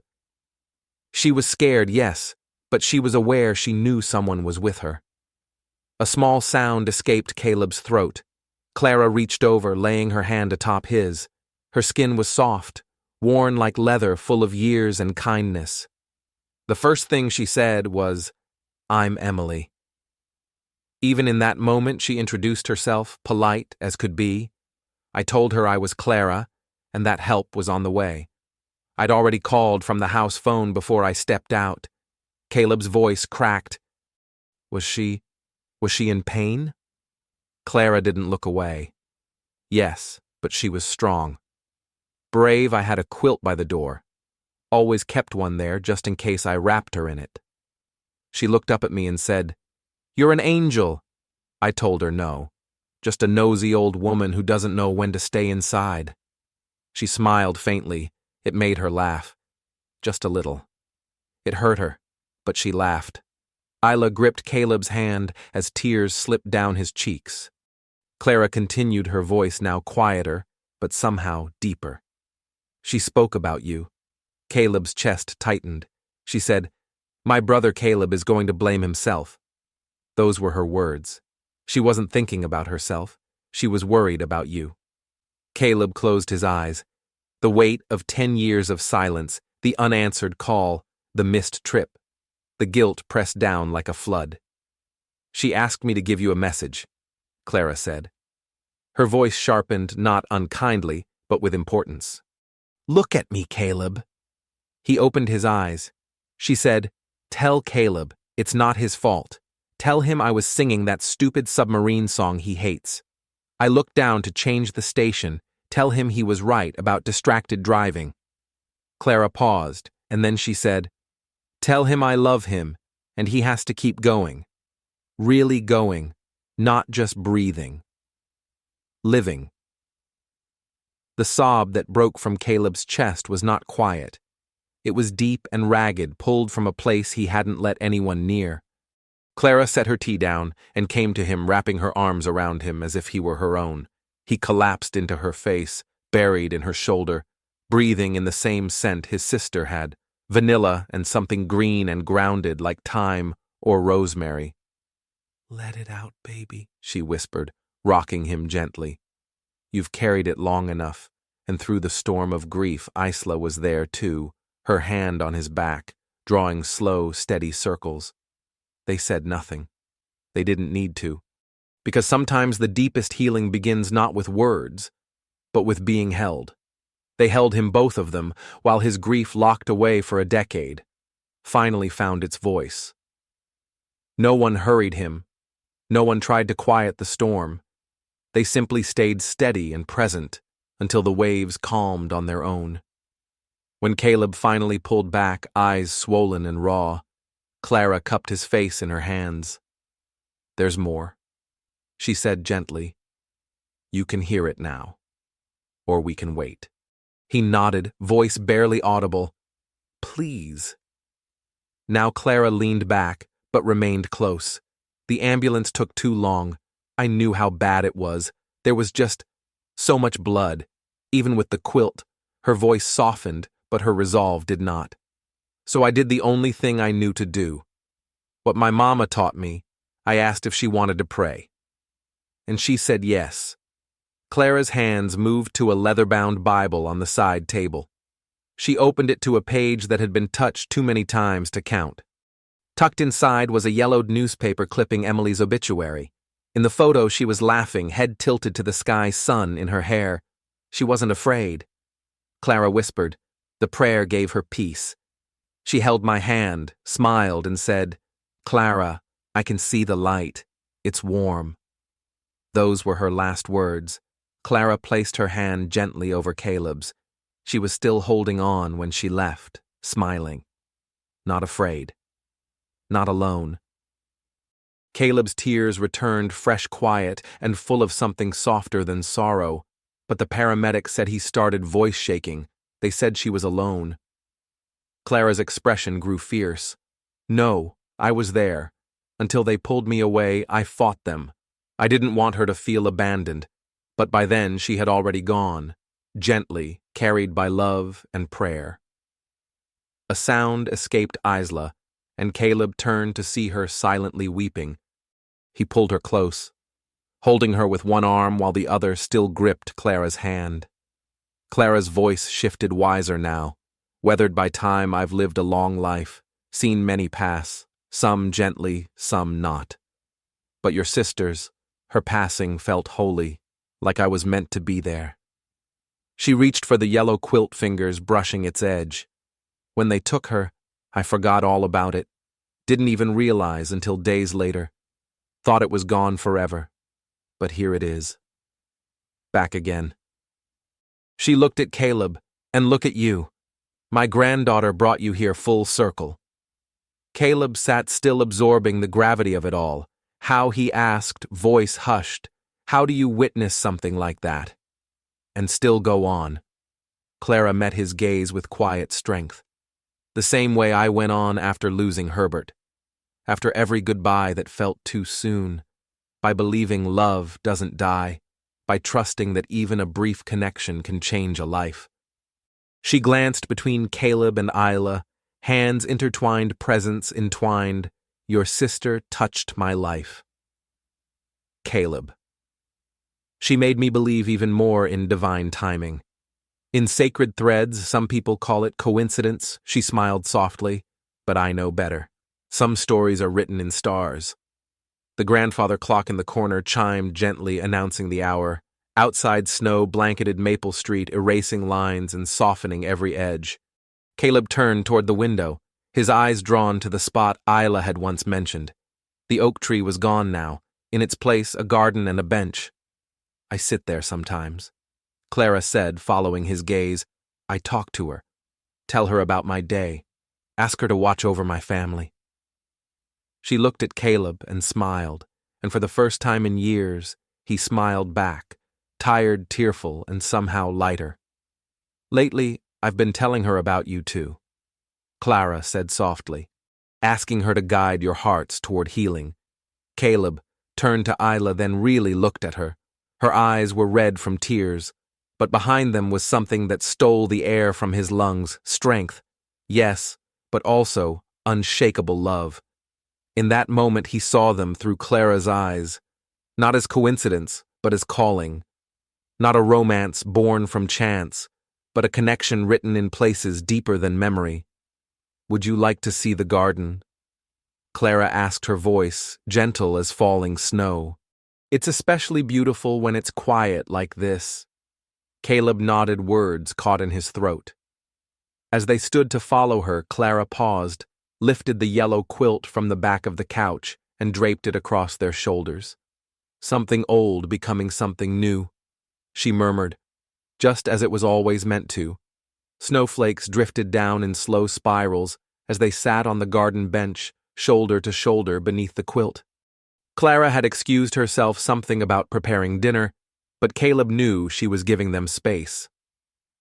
She was scared, yes, but she was aware she knew someone was with her. A small sound escaped Caleb's throat. Clara reached over, laying her hand atop his. Her skin was soft, worn like leather, full of years and kindness. The first thing she said was, "I'm Emily." Even in that moment, she introduced herself, polite as could be. I told her I was Clara, and that help was on the way. I'd already called from the house phone before I stepped out. Caleb's voice cracked. Was she in pain? Clara didn't look away. Yes, but she was strong. Brave, I had a quilt by the door. Always kept one there just in case I wrapped her in it. She looked up at me and said, "You're an angel." I told her no. Just a nosy old woman who doesn't know when to stay inside. She smiled faintly. It made her laugh. Just a little. It hurt her, but she laughed. Isla gripped Caleb's hand as tears slipped down his cheeks. Clara continued, her voice now quieter, but somehow deeper. "She spoke about you." Caleb's chest tightened. She said, "My brother Caleb is going to blame himself." Those were her words. She wasn't thinking about herself. She was worried about you. Caleb closed his eyes. The weight of 10 years of silence, the unanswered call, the missed trip. The guilt pressed down like a flood. "She asked me to give you a message," Clara said. Her voice sharpened, not unkindly, but with importance. "Look at me, Caleb." He opened his eyes. She said, "Tell Caleb, it's not his fault. Tell him I was singing that stupid submarine song he hates. I looked down to change the station. Tell him he was right about distracted driving." Clara paused, and then she said, "Tell him I love him, and he has to keep going. Really going, not just breathing. Living." The sob that broke from Caleb's chest was not quiet. It was deep and ragged, pulled from a place he hadn't let anyone near. Clara set her tea down and came to him, wrapping her arms around him as if he were her own. He collapsed into her face, buried in her shoulder, breathing in the same scent his sister had, vanilla and something green and grounded like thyme or rosemary. "Let it out, baby," she whispered, rocking him gently. "You've carried it long enough," and through the storm of grief Isla was there too, her hand on his back, drawing slow, steady circles. They said nothing. They didn't need to. Because sometimes the deepest healing begins not with words, but with being held. They held him, both of them, while his grief, locked away for a decade, finally found its voice. No one hurried him. No one tried to quiet the storm. They simply stayed steady and present until the waves calmed on their own. When Caleb finally pulled back, eyes swollen and raw, Clara cupped his face in her hands. "There's more," she said gently. You can hear it now. Or we can wait. He nodded, voice barely audible. Please. Now Clara leaned back, but remained close. The ambulance took too long. I knew how bad it was. There was just so much blood. Even with the quilt, her voice softened, but her resolve did not. So I did the only thing I knew to do. What my mama taught me. I asked if she wanted to pray. And she said yes. Clara's hands moved to a leather-bound Bible on the side table. She opened it to a page that had been touched too many times to count. Tucked inside was a yellowed newspaper clipping Emily's obituary. In the photo, she was laughing, head tilted to the sky, sun in her hair. She wasn't afraid. Clara whispered. The prayer gave her peace. She held my hand, smiled, and said, Clara, I can see the light. It's warm. Those were her last words. Clara placed her hand gently over Caleb's. She was still holding on when she left, smiling. Not afraid. Not alone. Caleb's tears returned fresh, quiet, and full of something softer than sorrow, but the paramedics said he started voice shaking. They said she was alone. Clara's expression grew fierce. No, I was there. Until they pulled me away, I fought them. I didn't want her to feel abandoned, but by then she had already gone, gently, carried by love and prayer. A sound escaped Isla, and Caleb turned to see her silently weeping. He pulled her close, holding her with one arm while the other still gripped Clara's hand. Clara's voice shifted wiser now. Weathered by time, I've lived a long life, seen many pass, some gently, some not. But your sister's, her passing felt holy, like I was meant to be there. She reached for the yellow quilt fingers brushing its edge. When they took her, I forgot all about it. Didn't even realize until days later. Thought it was gone forever. But here it is. Back again. She looked at Caleb, and look at you. My granddaughter brought you here full circle. Caleb sat still, absorbing the gravity of it all. How he asked, voice hushed. How do you witness something like that? And still go on. Clara met his gaze with quiet strength. The same way I went on after losing Herbert. After every goodbye that felt too soon. By believing love doesn't die. By trusting that even a brief connection can change a life. She glanced between Caleb and Isla, hands intertwined, presence entwined. Your sister touched my life. Caleb. She made me believe even more in divine timing. In sacred threads, some people call it coincidence, she smiled softly, but I know better. Some stories are written in stars. The grandfather clock in the corner chimed gently, announcing the hour. Outside, snow blanketed Maple Street, erasing lines and softening every edge. Caleb turned toward the window, his eyes drawn to the spot Isla had once mentioned. The oak tree was gone now, in its place a garden and a bench. I sit there sometimes. Clara said, following his gaze. I talk to her, tell her about my day, ask her to watch over my family. She looked at Caleb and smiled, and for the first time in years, he smiled back, tired, tearful, and somehow lighter. Lately, I've been telling her about you too, Clara said softly, asking her to guide your hearts toward healing. Caleb turned to Isla, then really looked at her. Her eyes were red from tears, but behind them was something that stole the air from his lungs, strength, yes, but also unshakable love. In that moment he saw them through Clara's eyes, not as coincidence, but as calling. Not a romance born from chance, but a connection written in places deeper than memory. Would you like to see the garden? Clara asked, her voice gentle as falling snow. It's especially beautiful when it's quiet like this. Caleb nodded, words caught in his throat. As they stood to follow her, Clara paused, lifted the yellow quilt from the back of the couch, and draped it across their shoulders. Something old becoming something new, she murmured, just as it was always meant to. Snowflakes drifted down in slow spirals as they sat on the garden bench, shoulder to shoulder beneath the quilt. Clara had excused herself something about preparing dinner, But Caleb knew she was giving them space.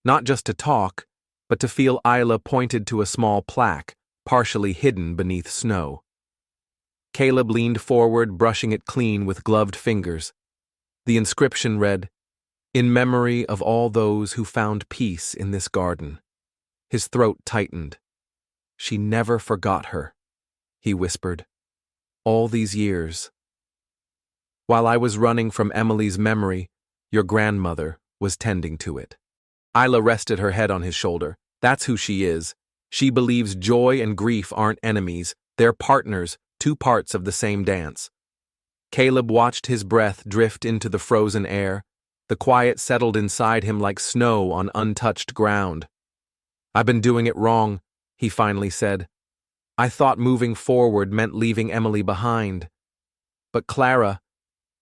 Not just to talk, but to feel. Isla pointed to a small plaque, partially hidden beneath snow. Caleb leaned forward, brushing it clean with gloved fingers. The inscription read, "In memory of all those who found peace in this garden." His throat tightened. "She never forgot her," he whispered. "All these years. While I was running from Emily's memory, your grandmother was tending to it." Isla rested her head on his shoulder. "That's who she is. She believes joy and grief aren't enemies, they're partners, two parts of the same dance." Caleb watched his breath drift into the frozen air. The quiet settled inside him like snow on untouched ground. "I've been doing it wrong," he finally said. "I thought moving forward meant leaving Emily behind. But Clara,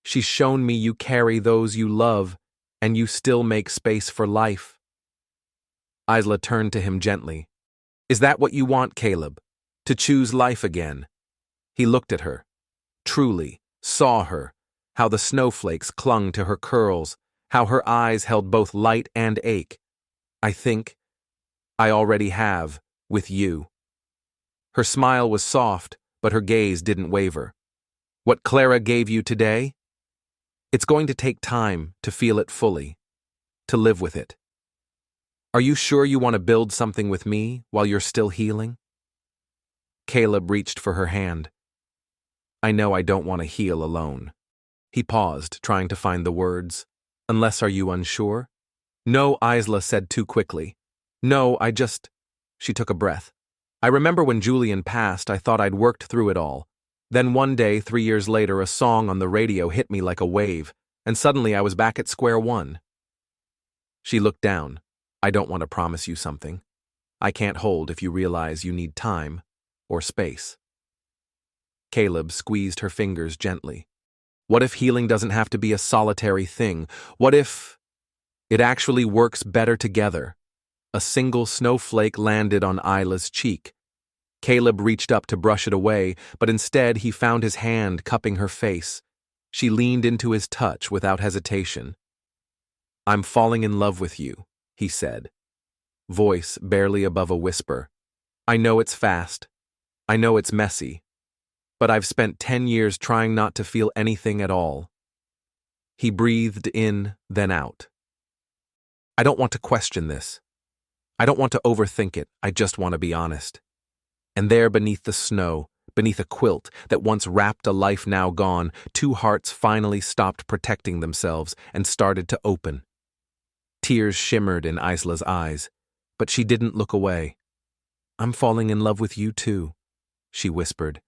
she's shown me you carry those you love, and you still make space for life." Isla turned to him gently. "Is that what you want, Caleb? To choose life again?" He looked at her. Truly, saw her, how the snowflakes clung to her curls, how her eyes held both light and ache. "I think I already have, with you." Her smile was soft, but her gaze didn't waver. "What Clara gave you today? It's going to take time to feel it fully, to live with it. Are you sure you want to build something with me while you're still healing?" Caleb reached for her hand. "I know I don't want to heal alone." He paused, trying to find the words. "Unless are you unsure?" "No," Isla said too quickly. "No, I just—" She took a breath. "I remember when Julian passed, I thought I'd worked through it all. Then one day, 3 years later, a song on the radio hit me like a wave, and suddenly I was back at square one." She looked down. "I don't want to promise you something I can't hold if you realize you need time or space." Caleb squeezed her fingers gently. "What if healing doesn't have to be a solitary thing? What if it actually works better together?" A single snowflake landed on Isla's cheek. Caleb reached up to brush it away, but instead he found his hand cupping her face. She leaned into his touch without hesitation. "I'm falling in love with you," he said, voice barely above a whisper. "I know it's fast. I know it's messy. But I've spent 10 years trying not to feel anything at all." He breathed in, then out. "I don't want to question this. I don't want to overthink it. I just want to be honest." And there beneath the snow, beneath a quilt that once wrapped a life now gone, two hearts finally stopped protecting themselves and started to open. Tears shimmered in Isla's eyes, but she didn't look away. "I'm falling in love with you too," she whispered.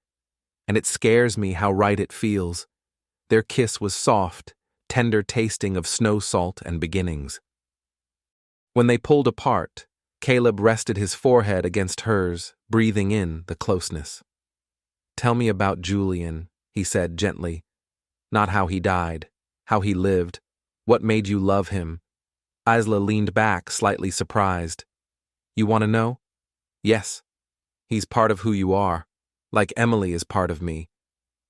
"And it scares me how right it feels." Their kiss was soft, tender tasting of snow salt and beginnings. When they pulled apart, Caleb rested his forehead against hers, breathing in the closeness. "Tell me about Julian," he said gently. "Not how he died, how he lived, what made you love him." Isla leaned back, slightly surprised. "You want to know?" "Yes. He's part of who you are, like Emily is part of me.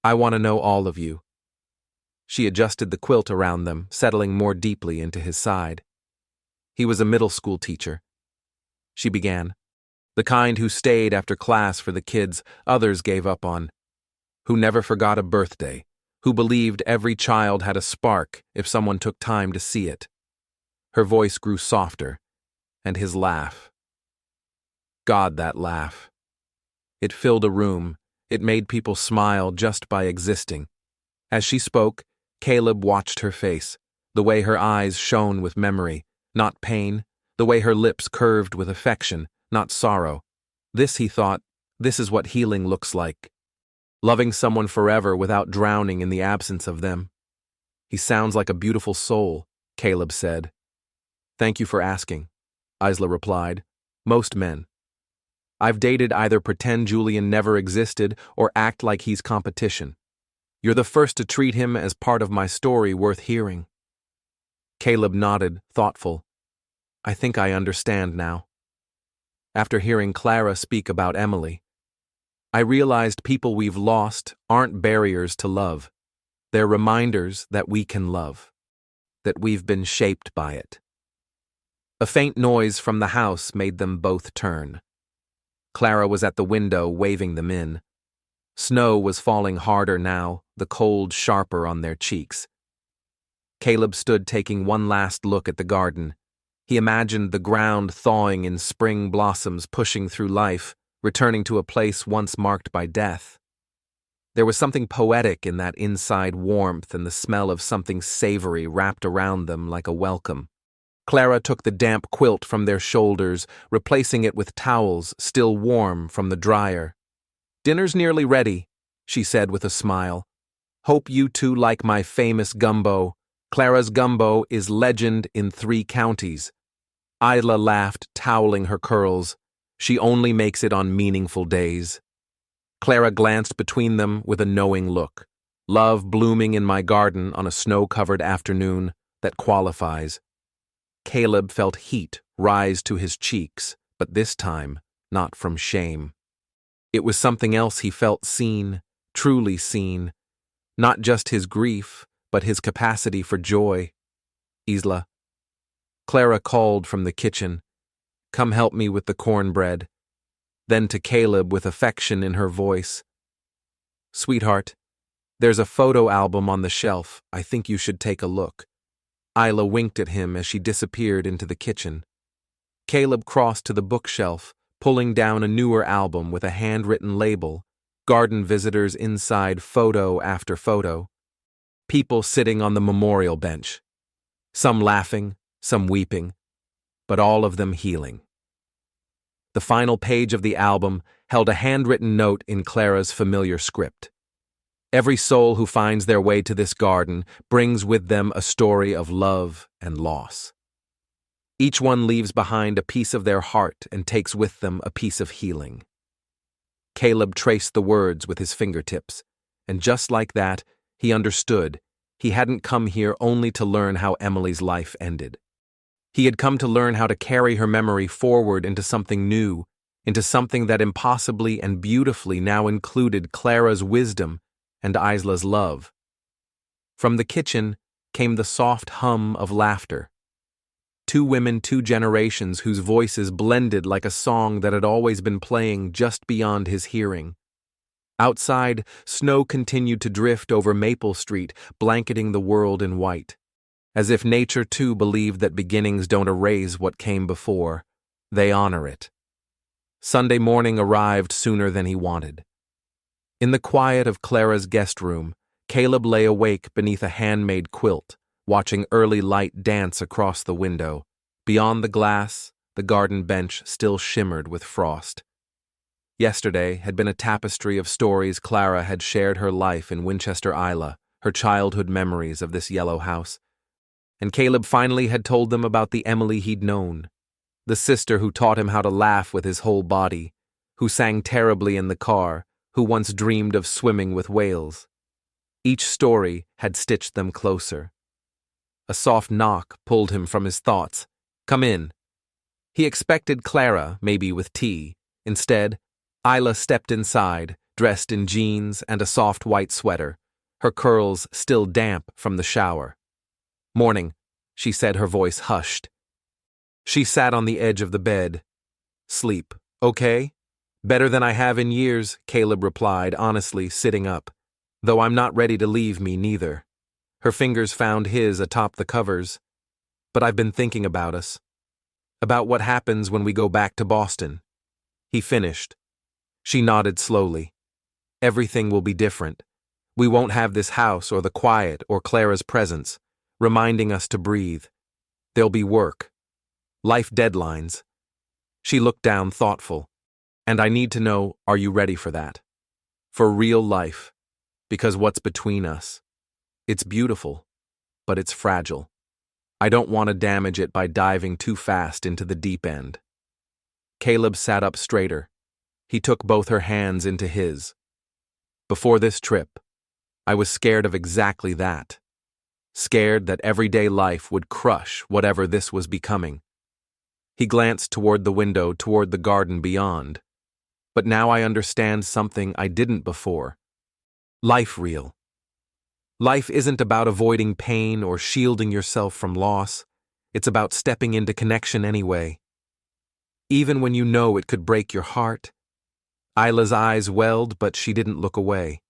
I want to know all of you." She adjusted the quilt around them, settling more deeply into his side. "He was a middle school teacher," she began. "The kind who stayed after class for the kids others gave up on. Who never forgot a birthday. Who believed every child had a spark if someone took time to see it." Her voice grew softer, and his laugh. God, that laugh. It filled a room. It made people smile just by existing. As she spoke, Caleb watched her face, the way her eyes shone with memory, not pain, the way her lips curved with affection, not sorrow. This, he thought, this is what healing looks like. Loving someone forever without drowning in the absence of them. "He sounds like a beautiful soul," Caleb said. "Thank you for asking," Isla replied. "Most men. I've dated either pretend Julian never existed or act like he's competition. You're the first to treat him as part of my story worth hearing." Caleb nodded, thoughtful. "I think I understand now." After hearing Clara speak about Emily, I realized people we've lost aren't barriers to love. They're reminders that we can love. that we've been shaped by it. A faint noise from the house made them both turn. Clara was at the window, waving them in. Snow was falling harder now, the cold sharper on their cheeks. Caleb stood taking one last look at the garden. He imagined the ground thawing in spring blossoms pushing through life, returning to a place once marked by death. There was something poetic in that inside warmth and the smell of something savory wrapped around them like a welcome. Clara took the damp quilt from their shoulders, replacing it with towels still warm from the dryer. "Dinner's nearly ready," she said with a smile. "Hope you two like my famous gumbo. Clara's gumbo is legend in 3 counties. Isla laughed, toweling her curls. "She only makes it on meaningful days." Clara glanced between them with a knowing look. "Love blooming in my garden on a snow-covered afternoon, that qualifies." Caleb felt heat rise to his cheeks, but this time, not from shame. It was something else. He felt seen, truly seen. Not just his grief, but his capacity for joy. "Isla." Clara called from the kitchen, "Come help me with the cornbread." Then to Caleb with affection in her voice, "Sweetheart, there's a photo album on the shelf. I think you should take a look." Isla winked at him as she disappeared into the kitchen. Caleb crossed to the bookshelf, pulling down a newer album with a handwritten label, garden visitors inside photo after photo. People sitting on the memorial bench. Some laughing, some weeping, but all of them healing. The final page of the album held a handwritten note in Clara's familiar script. "Every soul who finds their way to this garden brings with them a story of love and loss. Each one leaves behind a piece of their heart and takes with them a piece of healing." Caleb traced the words with his fingertips, and just like that, he understood. He hadn't come here only to learn how Emily's life ended. He had come to learn how to carry her memory forward into something new, into something that impossibly and beautifully now included Clara's wisdom and Isla's love. From the kitchen came the soft hum of laughter. 2 women, 2 generations whose voices blended like a song that had always been playing just beyond his hearing. Outside, snow continued to drift over Maple Street, blanketing the world in white. As if nature too believed that beginnings don't erase what came before, they honor it. Sunday morning arrived sooner than he wanted. In the quiet of Clara's guest room, Caleb lay awake beneath a handmade quilt, watching early light dance across the window. Beyond the glass, the garden bench still shimmered with frost. Yesterday had been a tapestry of stories. Clara had shared her life in Winchester, Isla, her childhood memories of this yellow house. And Caleb finally had told them about the Emily he'd known, the sister who taught him how to laugh with his whole body, who sang terribly in the car, who once dreamed of swimming with whales. Each story had stitched them closer. A soft knock pulled him from his thoughts. "Come in." He expected Clara, maybe with tea. Instead, Isla stepped inside, dressed in jeans and a soft white sweater, her curls still damp from the shower. "Morning," she said, her voice hushed. She sat on the edge of the bed. "Sleep, okay?" "Better than I have in years," Caleb replied, honestly, sitting up. "Though I'm not ready to leave me, neither." Her fingers found his atop the covers. "But I've been thinking about us. About what happens when we go back to Boston." He finished. She nodded slowly. "Everything will be different. We won't have this house or the quiet or Clara's presence, reminding us to breathe. There'll be work. Life deadlines." She looked down, thoughtful. "And I need to know, are you ready for that? For real life. Because what's between us? It's beautiful, but it's fragile. I don't want to damage it by diving too fast into the deep end." Caleb sat up straighter. He took both her hands into his. "Before this trip, I was scared of exactly that. Scared that everyday life would crush whatever this was becoming." He glanced toward the window, toward the garden beyond. "But now I understand something I didn't before. Life real. Life isn't about avoiding pain or shielding yourself from loss. It's about stepping into connection anyway. Even when you know it could break your heart. Isla's eyes welled, but she didn't look away.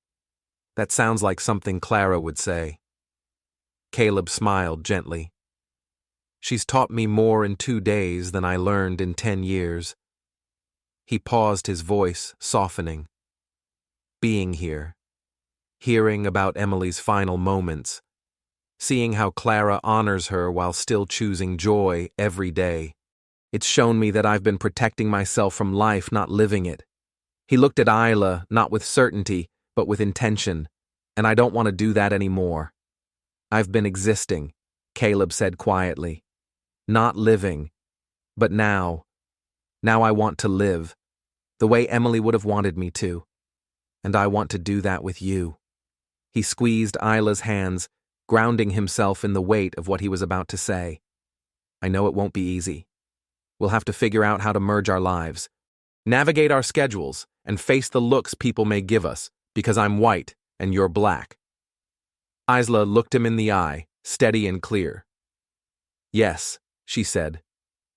That sounds like something Clara would say. Caleb smiled gently. She's taught me more in 2 days than I learned in 10 years. He paused, his voice softening. Being here, hearing about Emily's final moments, seeing how Clara honors her while still choosing joy every day. It's shown me that I've been protecting myself from life, not living it. He looked at Isla, not with certainty, but with intention, and I don't want to do that anymore. I've been existing, Caleb said quietly. Not living. But now I want to live, the way Emily would have wanted me to. And I want to do that with you. He squeezed Isla's hands, grounding himself in the weight of what he was about to say. I know it won't be easy. We'll have to figure out how to merge our lives, navigate our schedules, and face the looks people may give us, because I'm white and you're black. Isla looked him in the eye, steady and clear. Yes, she said.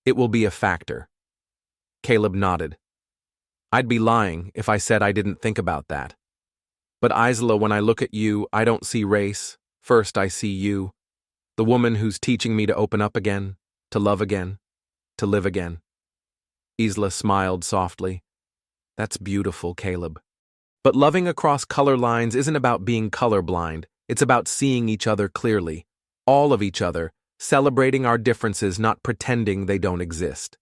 It will be a factor. Caleb nodded. I'd be lying if I said I didn't think about that. But Isla, when I look at you, I don't see race. First, I see you, the woman who's teaching me to open up again, to love again, to live again. Isla smiled softly. That's beautiful, Caleb. But loving across color lines isn't about being colorblind. It's about seeing each other clearly, all of each other, celebrating our differences, not pretending they don't exist.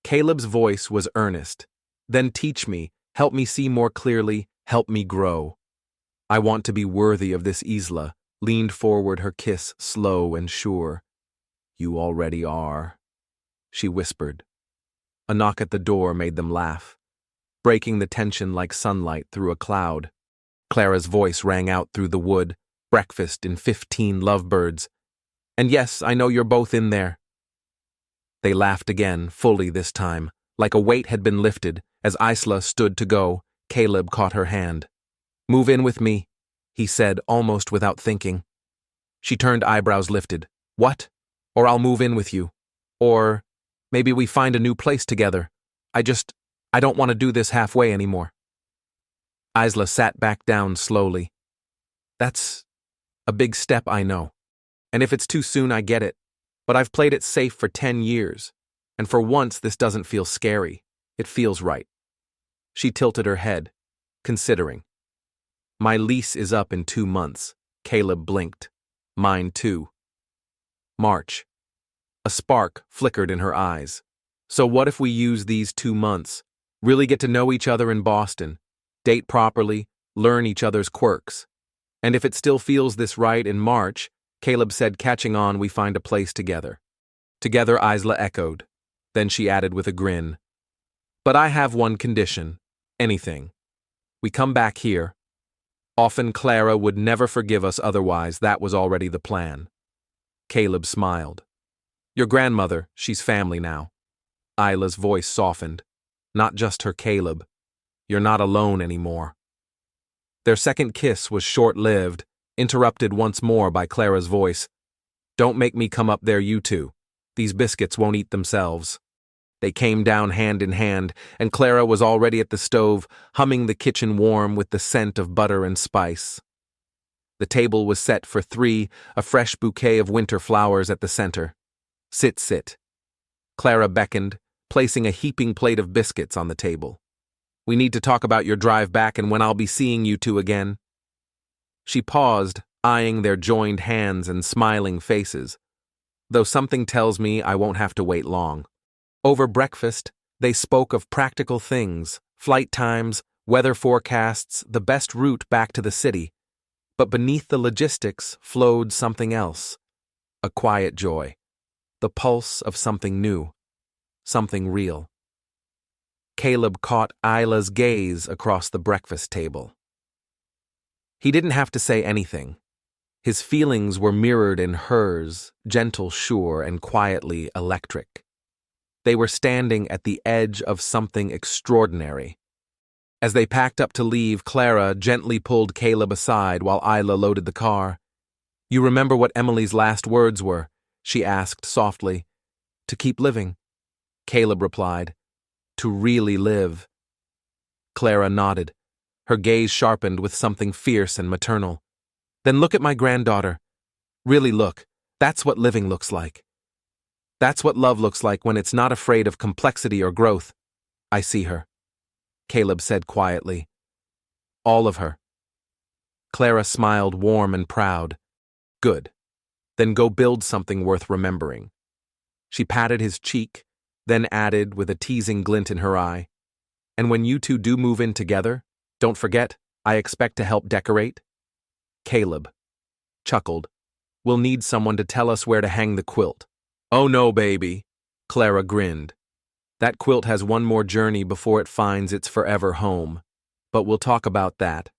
Caleb's voice was earnest. Then teach me, help me see more clearly, help me grow. I want to be worthy of this. Isla leaned forward, her kiss slow and sure. You already are, she whispered. A knock at the door made them laugh, breaking the tension like sunlight through a cloud. Clara's voice rang out through the wood, breakfast in 15 lovebirds. And yes, I know you're both in there. They laughed again, fully this time, like a weight had been lifted. As Isla stood to go, Caleb caught her hand. Move in with me, he said, almost without thinking. She turned, eyebrows lifted. What? Or I'll move in with you. Or maybe we find a new place together. I don't want to do this halfway anymore. Isla sat back down slowly. That's a big step, I know. And if it's too soon, I get it. But I've played it safe for 10 years. And for once, this doesn't feel scary. It feels right. She tilted her head, considering. My lease is up in 2 months. Caleb blinked. Mine too. March. A spark flickered in her eyes. So what if we use these 2 months, really get to know each other in Boston, date properly, learn each other's quirks? And if it still feels this right in March, Caleb said, catching on, we find a place together. Together, Isla echoed. Then she added with a grin. But I have one condition. Anything. We come back here. Often Clara would never forgive us otherwise. That was already the plan. Caleb smiled. Your grandmother, she's family now. Isla's voice softened. Not just her, Caleb. You're not alone anymore. Their second kiss was short-lived, interrupted once more by Clara's voice. Don't make me come up there, you two. These biscuits won't eat themselves. They came down hand in hand, and Clara was already at the stove, humming the kitchen warm with the scent of butter and spice. The table was set for 3, a fresh bouquet of winter flowers at the center. Sit, sit. Clara beckoned, placing a heaping plate of biscuits on the table. We need to talk about your drive back and when I'll be seeing you two again. She paused, eyeing their joined hands and smiling faces, though something tells me I won't have to wait long. Over breakfast, they spoke of practical things, flight times, weather forecasts, the best route back to the city. But beneath the logistics flowed something else, a quiet joy, the pulse of something new, something real. Caleb caught Isla's gaze across the breakfast table. He didn't have to say anything. His feelings were mirrored in hers, gentle, sure, and quietly electric. They were standing at the edge of something extraordinary. As they packed up to leave, Clara gently pulled Caleb aside while Isla loaded the car. "You remember what Emily's last words were?" she asked softly. "To keep living." Caleb replied, "To really live." Clara nodded, her gaze sharpened with something fierce and maternal. "Then look at my granddaughter. Really look. That's what living looks like. That's what love looks like when it's not afraid of complexity or growth. I see her," Caleb said quietly. "All of her." Clara smiled, warm and proud. "Good. Then go build something worth remembering." She patted his cheek, then added with a teasing glint in her eye, "And when you two do move in together, don't forget, I expect to help decorate." Caleb chuckled. "We'll need someone to tell us where to hang the quilt." "Oh no, baby," Clara grinned. "That quilt has one more journey before it finds its forever home. But we'll talk about that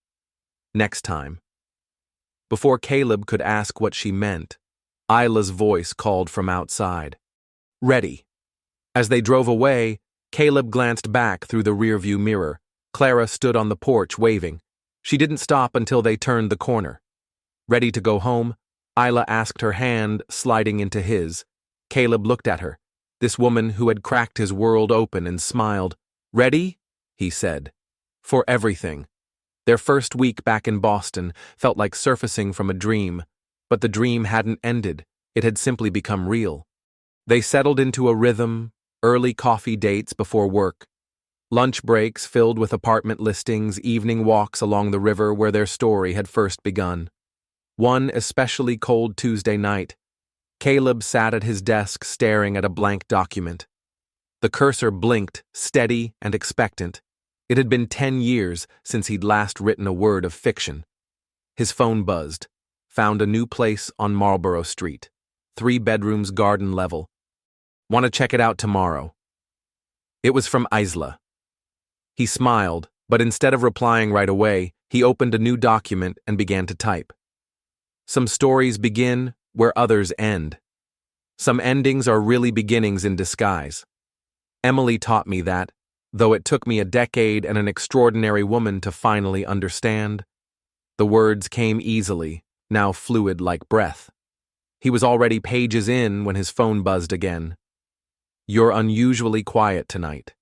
next time." Before Caleb could ask what she meant, Isla's voice called from outside. "Ready." As they drove away, Caleb glanced back through the rearview mirror. Clara stood on the porch waving. She didn't stop until they turned the corner. "Ready to go home?" Isla asked, her hand sliding into his. Caleb looked at her, this woman who had cracked his world open, and smiled. "Ready?" he said. "For everything." Their first week back in Boston felt like surfacing from a dream, but the dream hadn't ended. It had simply become real. They settled into a rhythm, early coffee dates before work, lunch breaks filled with apartment listings, evening walks along the river where their story had first begun. One especially cold Tuesday night, Caleb sat at his desk staring at a blank document. The cursor blinked, steady and expectant. It had been 10 years since he'd last written a word of fiction. His phone buzzed. Found a new place on Marlborough Street. 3 bedrooms, garden level. "Want to check it out tomorrow." It was from Isla. He smiled, but instead of replying right away, he opened a new document and began to type. Some stories begin where others end. Some endings are really beginnings in disguise. Emily taught me that, though it took me a decade and an extraordinary woman to finally understand. The words came easily, now fluid like breath. He was already pages in when his phone buzzed again. "You're unusually quiet tonight."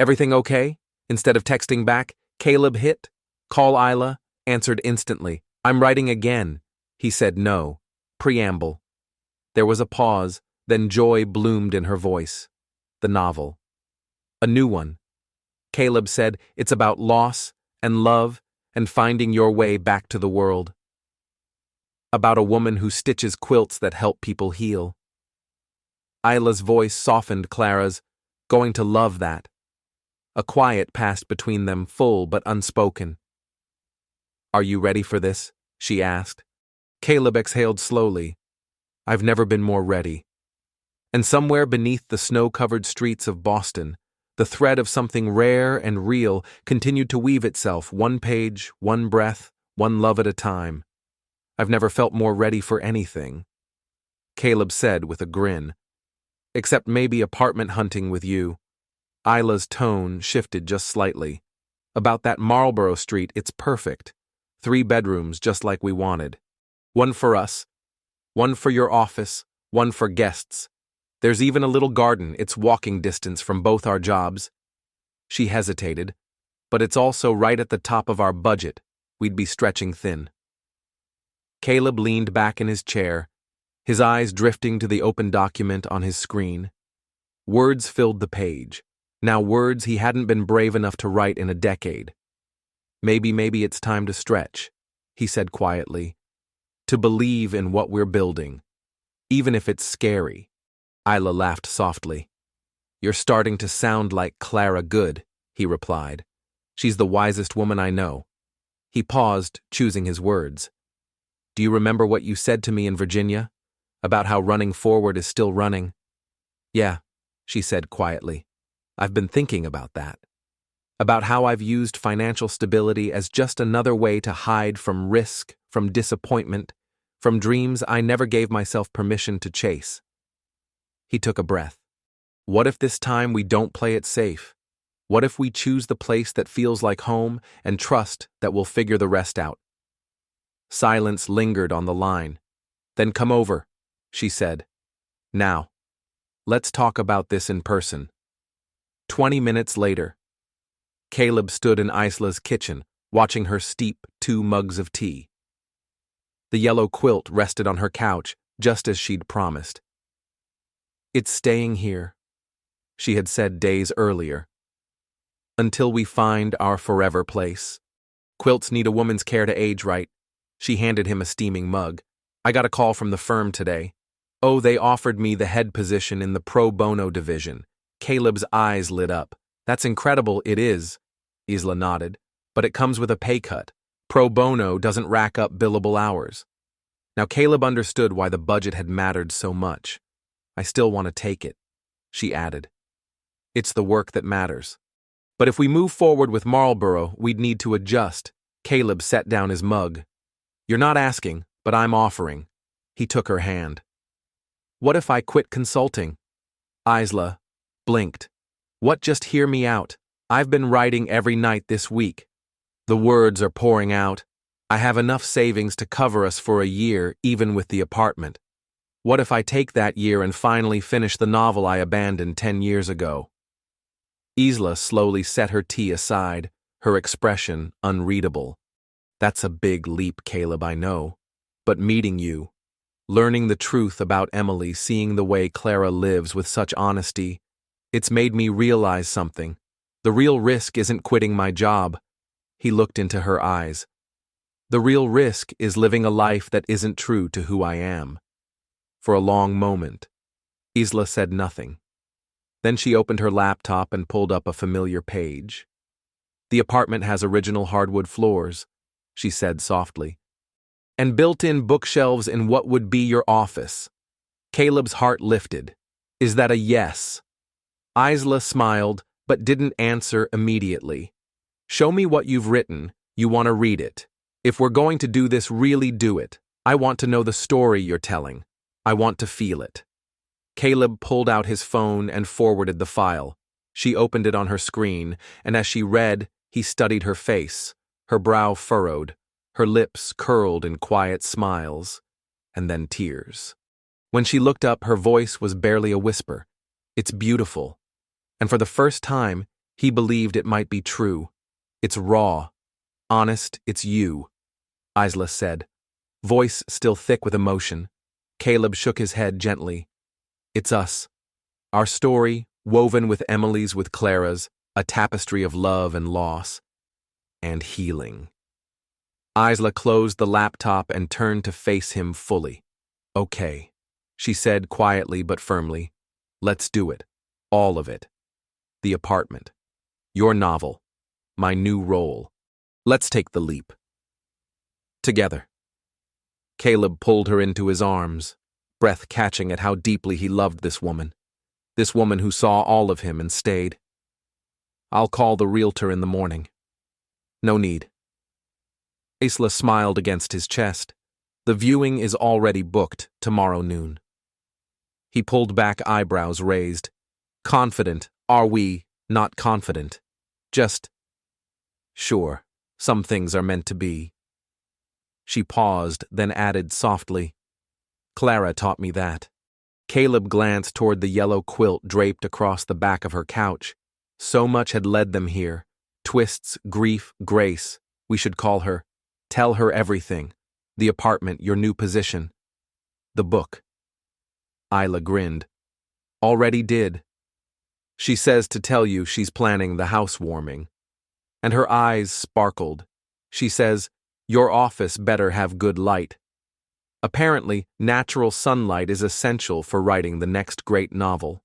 "Everything okay?" Instead of texting back, Caleb hit "Call Isla," answered instantly. "I'm writing again." He said no. Preamble. There was a pause, then joy bloomed in her voice. The novel. A new one. Caleb said, "It's about loss and love and finding your way back to the world. About a woman who stitches quilts that help people heal." Isla's voice softened Clara's, "Going to love that." A quiet passed between them, full but unspoken. "Are you ready for this?" she asked. Caleb exhaled slowly. "I've never been more ready." And somewhere beneath the snow-covered streets of Boston, the thread of something rare and real continued to weave itself, one page, one breath, one love at a time. "I've never felt more ready for anything," Caleb said with a grin. "Except maybe apartment hunting with you." Isla's tone shifted just slightly. "About that Marlborough Street, it's perfect. 3 bedrooms just like we wanted. One for us, one for your office, one for guests. There's even a little garden, it's walking distance from both our jobs." She hesitated. "But it's also right at the top of our budget. We'd be stretching thin." Caleb leaned back in his chair, his eyes drifting to the open document on his screen. Words filled the page. Now words he hadn't been brave enough to write in a decade. Maybe it's time to stretch," he said quietly. "To believe in what we're building, even if it's scary." Isla laughed softly. "You're starting to sound like Clara Good," he replied. "She's the wisest woman I know." He paused, choosing his words. "Do you remember what you said to me in Virginia? About how running forward is still running?" "Yeah," she said quietly. "I've been thinking about that. About how I've used financial stability as just another way to hide from risk, from disappointment, from dreams I never gave myself permission to chase." He took a breath. "What if this time we don't play it safe? What if we choose the place that feels like home and trust that we'll figure the rest out? Silence lingered on the line. Then come over, she said. Now, let's talk about this in person. 20 minutes later, Caleb stood in Isla's kitchen, watching her steep 2 mugs of tea. The yellow quilt rested on her couch, just as she'd promised. It's staying here, she had said days earlier. Until we find our forever place. Quilts need a woman's care to age right. She handed him a steaming mug. I got a call from the firm today. Oh, they offered me the head position in the pro bono division. Caleb's eyes lit up. That's incredible, it is, Isla nodded. But it comes with a pay cut. Pro bono doesn't rack up billable hours. Now Caleb understood why the budget had mattered so much. I still want to take it, she added. It's the work that matters. But if we move forward with Marlborough, we'd need to adjust. Caleb set down his mug. You're not asking, but I'm offering. He took her hand. What if I quit consulting? Isla blinked. What, just hear me out. I've been writing every night this week. The words are pouring out. I have enough savings to cover us for a year, even with the apartment. What if I take that year and finally finish the novel I abandoned 10 years ago? Isla slowly set her tea aside, her expression unreadable. That's a big leap, Caleb, I know. But meeting you, learning the truth about Emily, seeing the way Clara lives with such honesty, it's made me realize something. The real risk isn't quitting my job. He looked into her eyes. The real risk is living a life that isn't true to who I am. For a long moment, Isla said nothing. Then she opened her laptop and pulled up a familiar page. The apartment has original hardwood floors, she said softly, and built-in bookshelves in what would be your office. Caleb's heart lifted. Is that a yes? Isla smiled, but didn't answer immediately. Show me what you've written. You want to read it. If we're going to do this, really do it. I want to know the story you're telling. I want to feel it. Caleb pulled out his phone and forwarded the file. She opened it on her screen, and as she read, he studied her face, her brow furrowed, her lips curled in quiet smiles, and then tears. When she looked up, her voice was barely a whisper. It's beautiful. And for the first time, he believed it might be true. It's raw. Honest, it's you, Isla said, voice still thick with emotion. Caleb shook his head gently. It's us. Our story, woven with Emily's, with Clara's, a tapestry of love and loss. And healing. Isla closed the laptop and turned to face him fully. Okay, she said quietly but firmly. Let's do it. All of it. The apartment. Your novel. My new role. Let's take the leap. Together. Caleb pulled her into his arms, breath catching at how deeply he loved this woman who saw all of him and stayed. I'll call the realtor in the morning. No need. Isla smiled against his chest. The viewing is already booked tomorrow noon. He pulled back, eyebrows raised. Confident, are we not confident? Just, sure, some things are meant to be. She paused, then added softly, Clara taught me that. Caleb glanced toward the yellow quilt draped across the back of her couch. So much had led them here. Twists, grief, grace. We should call her. Tell her everything. The apartment, your new position. The book. Isla grinned. Already did. She says to tell you she's planning the housewarming. And her eyes sparkled. She says, your office better have good light. Apparently, natural sunlight is essential for writing the next great novel.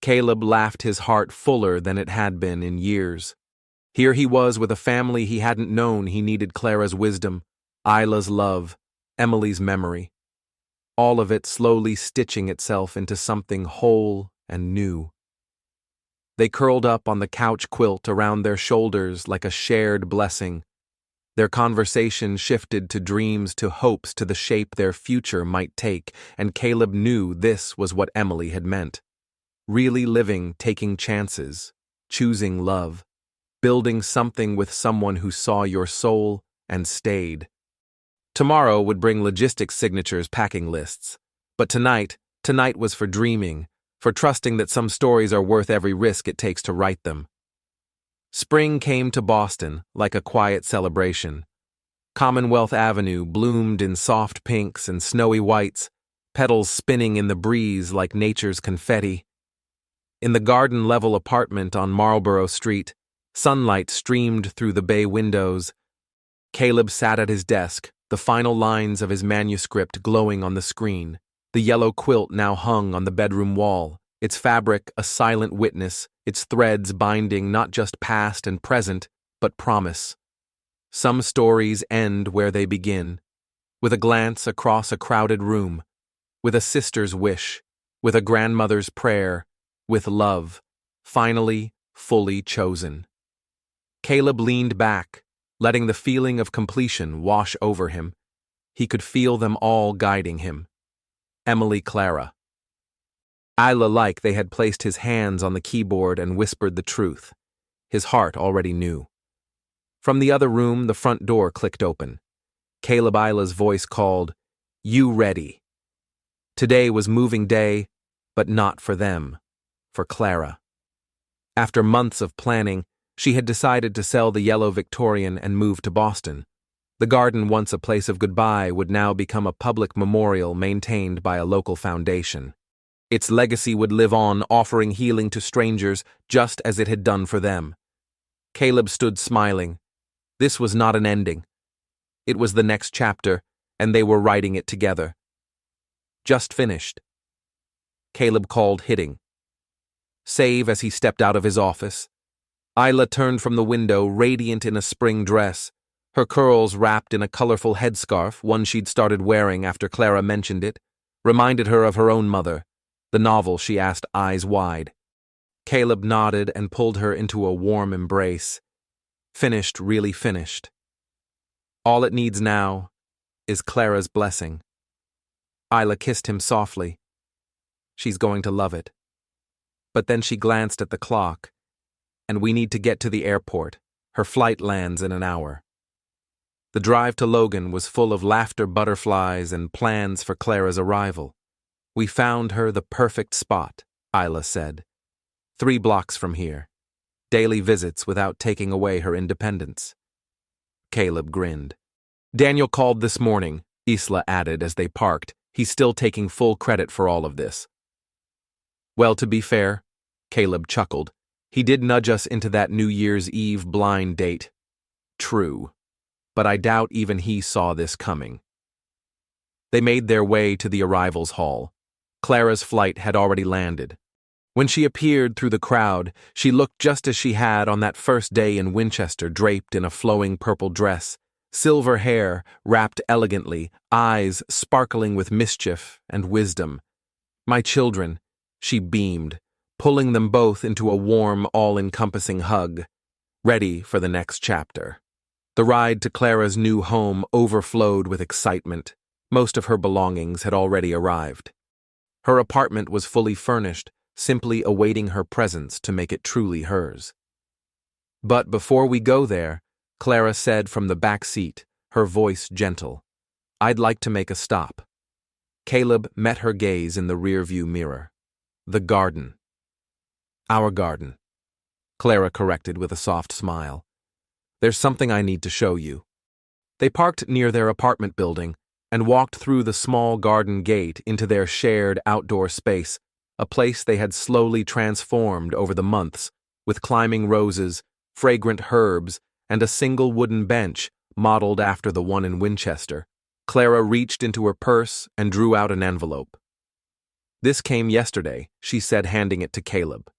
Caleb laughed, his heart fuller than it had been in years. Here he was with a family he hadn't known. He needed Clara's wisdom, Isla's love, Emily's memory. All of it slowly stitching itself into something whole and new. They curled up on the couch quilt around their shoulders like a shared blessing. Their conversation shifted to dreams, to hopes, to the shape their future might take, and Caleb knew this was what Emily had meant. Really living, taking chances, choosing love, building something with someone who saw your soul and stayed. Tomorrow would bring logistics signatures, packing lists. But tonight was for dreaming, for trusting that some stories are worth every risk it takes to write them. Spring came to Boston like a quiet celebration. Commonwealth Avenue bloomed in soft pinks and snowy whites, petals spinning in the breeze like nature's confetti. In the garden-level apartment on Marlborough Street, sunlight streamed through the bay windows. Caleb sat at his desk, the final lines of his manuscript glowing on the screen. The yellow quilt now hung on the bedroom wall, its fabric a silent witness, its threads binding not just past and present, but promise. Some stories end where they begin, with a glance across a crowded room, with a sister's wish, with a grandmother's prayer, with love, finally, fully chosen. Caleb leaned back, letting the feeling of completion wash over him. He could feel them all guiding him. Emily, Clara. Isla, like they had placed his hands on the keyboard and whispered the truth. His heart already knew. From the other room, the front door clicked open. Caleb Isla's voice called, "You ready?" Today was moving day, but not for them, for Clara. After months of planning, she had decided to sell the yellow Victorian and move to Boston. The garden, once a place of goodbye, would now become a public memorial maintained by a local foundation. Its legacy would live on, offering healing to strangers just as it had done for them. Caleb stood smiling. This was not an ending. It was the next chapter, and they were writing it together. Just finished. Caleb called, hitting save as he stepped out of his office. Isla turned from the window, radiant in a spring dress, her curls wrapped in a colorful headscarf, one she'd started wearing after Clara mentioned it, reminded her of her own mother, the novel she asked eyes wide. Caleb nodded and pulled her into a warm embrace. Finished, really finished. All it needs now is Clara's blessing. Isla kissed him softly. She's going to love it. But then she glanced at the clock. And we need to get to the airport. Her flight lands in an hour. The drive to Logan was full of laughter butterflies and plans for Clara's arrival. We found her the perfect spot, Isla said. 3 blocks from here. Daily visits without taking away her independence. Caleb grinned. Daniel called this morning, Isla added as they parked. He's still taking full credit for all of this. Well, to be fair, Caleb chuckled. He did nudge us into that New Year's Eve blind date. True. But I doubt even he saw this coming. They made their way to the arrivals hall. Clara's flight had already landed. When she appeared through the crowd, she looked just as she had on that first day in Winchester, draped in a flowing purple dress, silver hair wrapped elegantly, eyes sparkling with mischief and wisdom. My children, she beamed, pulling them both into a warm, all-encompassing hug, ready for the next chapter. The ride to Clara's new home overflowed with excitement. Most of her belongings had already arrived. Her apartment was fully furnished, simply awaiting her presence to make it truly hers. But before we go there, Clara said from the back seat, her voice gentle, I'd like to make a stop. Caleb met her gaze in the rearview mirror. The garden. Our garden. Clara corrected with a soft smile. There's something I need to show you. They parked near their apartment building and walked through the small garden gate into their shared outdoor space, a place they had slowly transformed over the months, with climbing roses, fragrant herbs, and a single wooden bench modeled after the one in Winchester. Clara reached into her purse and drew out an envelope. This came yesterday, she said, handing it to Caleb.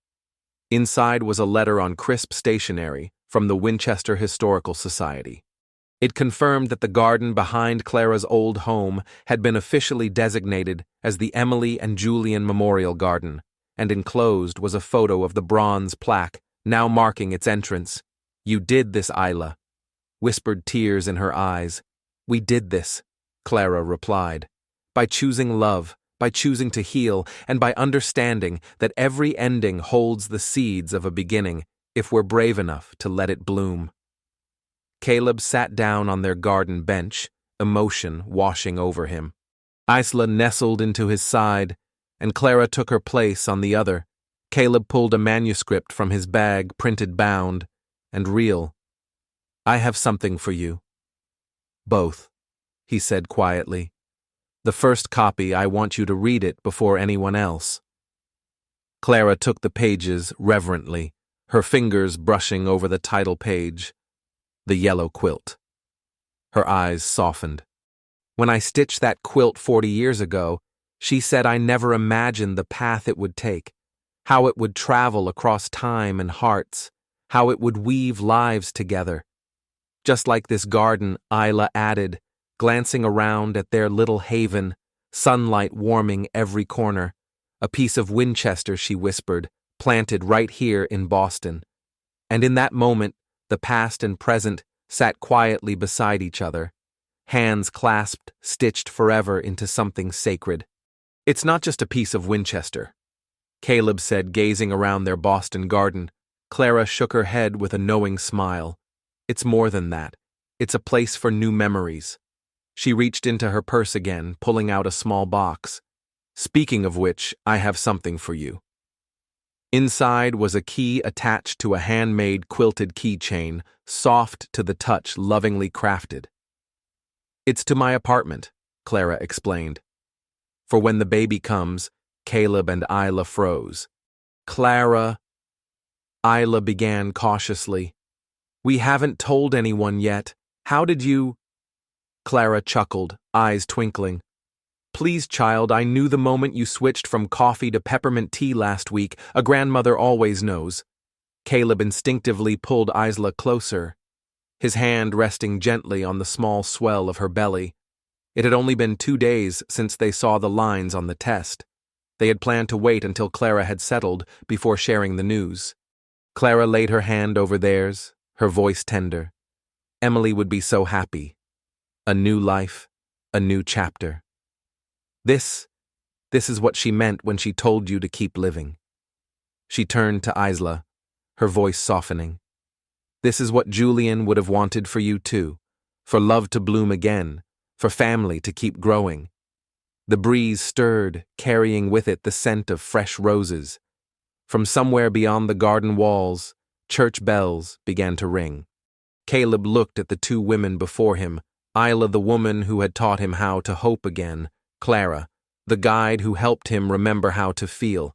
Inside was a letter on crisp stationery from the Winchester Historical Society. It confirmed that the garden behind Clara's old home had been officially designated as the Emily and Julian Memorial Garden, and enclosed was a photo of the bronze plaque now marking its entrance. You did this, Isla, whispered, tears in her eyes. We did this, Clara replied, by choosing love, by choosing to heal, and by understanding that every ending holds the seeds of a beginning. if we're brave enough to let it bloom. Caleb sat down on their garden bench, emotion washing over him. Isla nestled into his side, and Clara took her place on the other. Caleb pulled a manuscript from his bag, printed bound and real. "I have something for you. Both," he said quietly. "The first copy, I want you to read it before anyone else." Clara took the pages reverently, her fingers brushing over the title page, "The Yellow Quilt." Her eyes softened. "When I stitched that quilt 40 years ago, she said I never imagined the path it would take, how it would travel across time and hearts, how it would weave lives together. Just like this garden," Isla added, glancing around at their little haven, sunlight warming every corner. "A piece of Winchester," she whispered, "planted right here in Boston." And in that moment, the past and present sat quietly beside each other, hands clasped, stitched forever into something sacred. "It's not just a piece of Winchester," Caleb said, gazing around their Boston garden. Clara shook her head with a knowing smile. "It's more than that. It's a place for new memories." She reached into her purse again, pulling out a small box. "Speaking of which, I have something for you." Inside was a key attached to a handmade quilted keychain, soft to the touch, lovingly crafted. "It's to my apartment," Clara explained. "For when the baby comes," Caleb and Isla froze. "Clara," Isla began cautiously, "we haven't told anyone yet. How did you—" Clara chuckled, eyes twinkling. "Please, child, I knew the moment you switched from coffee to peppermint tea last week. A grandmother always knows." Caleb instinctively pulled Isla closer, his hand resting gently on the small swell of her belly. It had only been 2 days since they saw the lines on the test. They had planned to wait until Clara had settled before sharing the news. Clara laid her hand over theirs, her voice tender. Emily would be so happy. A new life, a new chapter. This is what she meant when she told you to keep living." She turned to Isla, her voice softening. "This is what Julian would have wanted for you too, for love to bloom again, for family to keep growing." The breeze stirred, carrying with it the scent of fresh roses. From somewhere beyond the garden walls, church bells began to ring. Caleb looked at the 2 women before him, Isla, the woman who had taught him how to hope again, Clara, the guide who helped him remember how to feel.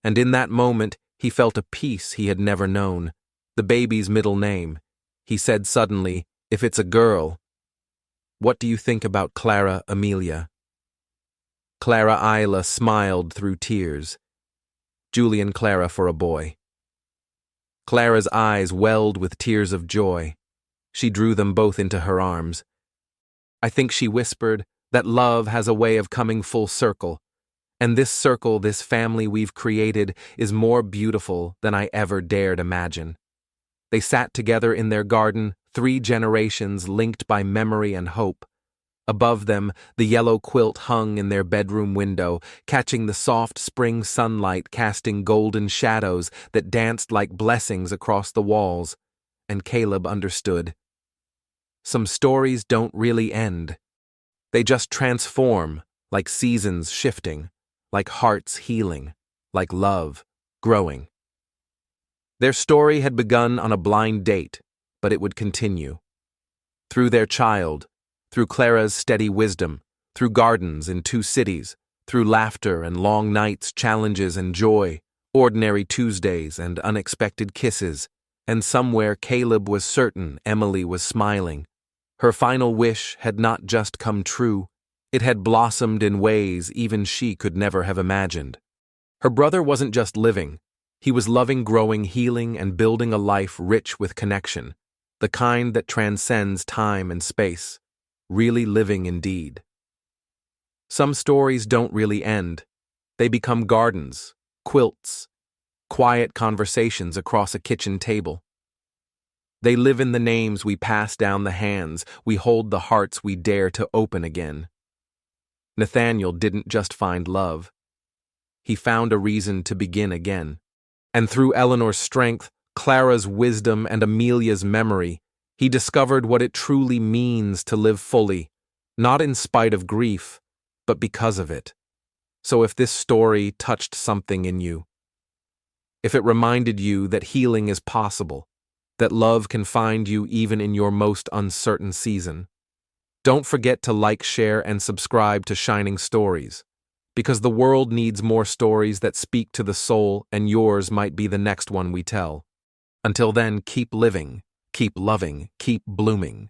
And in that moment, he felt a peace he had never known. The baby's middle name. He said suddenly, "If it's a girl, what do you think about Clara Amelia?" Clara Isla smiled through tears. Julian Clara for a boy. Clara's eyes welled with tears of joy. She drew them both into her arms. "I think," she whispered, "that love has a way of coming full circle. And this circle, this family we've created, is more beautiful than I ever dared imagine." They sat together in their garden, 3 generations linked by memory and hope. Above them, the yellow quilt hung in their bedroom window, catching the soft spring sunlight, casting golden shadows that danced like blessings across the walls. And Caleb understood. Some stories don't really end. They just transform, like seasons shifting, like hearts healing, like love growing. Their story had begun on a blind date, but it would continue. Through their child, through Clara's steady wisdom, through gardens in 2 cities, through laughter and long nights, challenges and joy, ordinary Tuesdays and unexpected kisses, and somewhere Caleb was certain Emily was smiling. Her final wish had not just come true, it had blossomed in ways even she could never have imagined. Her brother wasn't just living, he was loving, growing, healing, and building a life rich with connection, the kind that transcends time and space. Really living indeed. Some stories don't really end. They become gardens, quilts, quiet conversations across a kitchen table. They live in the names we pass down the hands, we hold the hearts we dare to open again. Nathaniel didn't just find love. He found a reason to begin again. And through Eleanor's strength, Clara's wisdom and Amelia's memory, he discovered what it truly means to live fully, not in spite of grief, but because of it. So if this story touched something in you, if it reminded you that healing is possible, that love can find you even in your most uncertain season, don't forget to like, share, and subscribe to Shining Stories, because the world needs more stories that speak to the soul, and yours might be the next one we tell. Until then, keep living, keep loving, keep blooming.